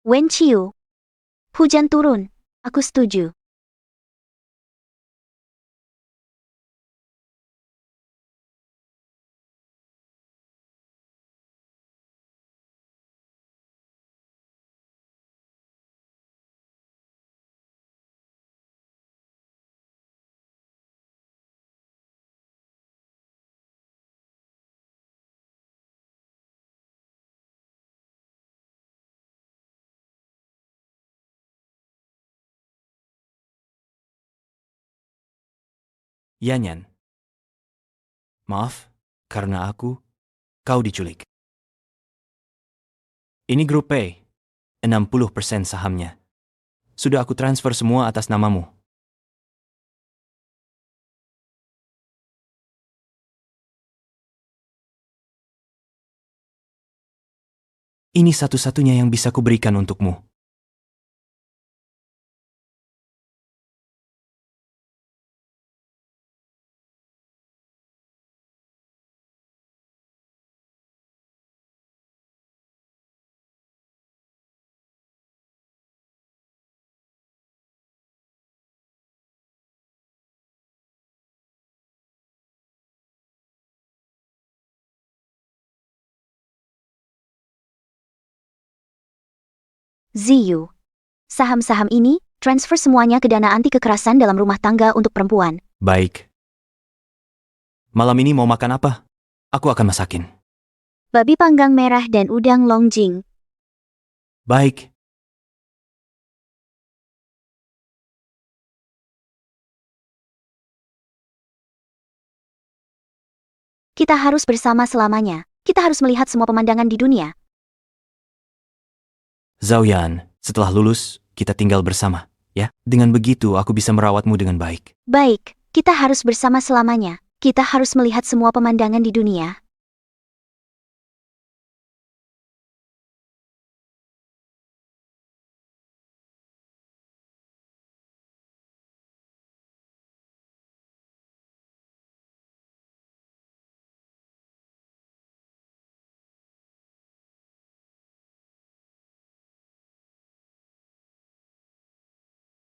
Wen Chiyu, hujan turun. Aku setuju. Yanyan. Maaf, karena kau diculik. Ini grup P. 60% sahamnya. Sudah aku transfer semua atas namamu. Ini satu-satunya yang bisa kuberikan untukmu. Ziyu, saham-saham ini transfer semuanya ke dana anti kekerasan dalam rumah tangga untuk perempuan. Baik. Malam ini mau makan apa? Aku akan masakin. Babi panggang merah dan udang longjing. Baik. Kita harus bersama selamanya. Kita harus melihat semua pemandangan di dunia. Zhaoyan, setelah lulus, kita tinggal bersama, ya? Dengan begitu, aku bisa merawatmu dengan baik. Baik, kita harus bersama selamanya. Kita harus melihat semua pemandangan di dunia.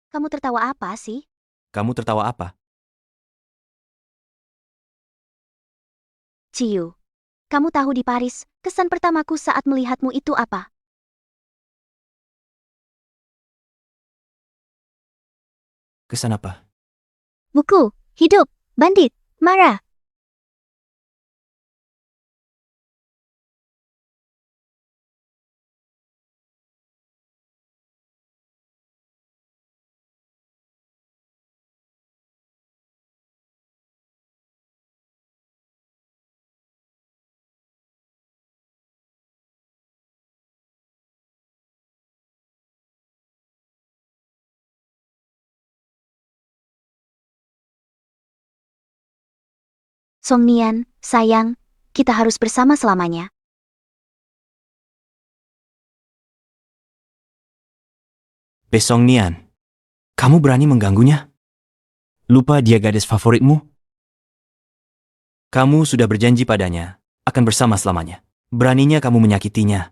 Kamu tertawa apa sih? Kamu tertawa apa? Ciyu, kamu tahu di Paris, kesan pertamaku saat melihatmu itu apa? Kesan apa? Buku, hidup, bandit, marah. Song Nian, sayang, kita harus bersama selamanya. Besong Nian, kamu berani mengganggunya? Lupa dia gadis favoritmu? Kamu sudah berjanji padanya, akan bersama selamanya. Beraninya kamu menyakitinya.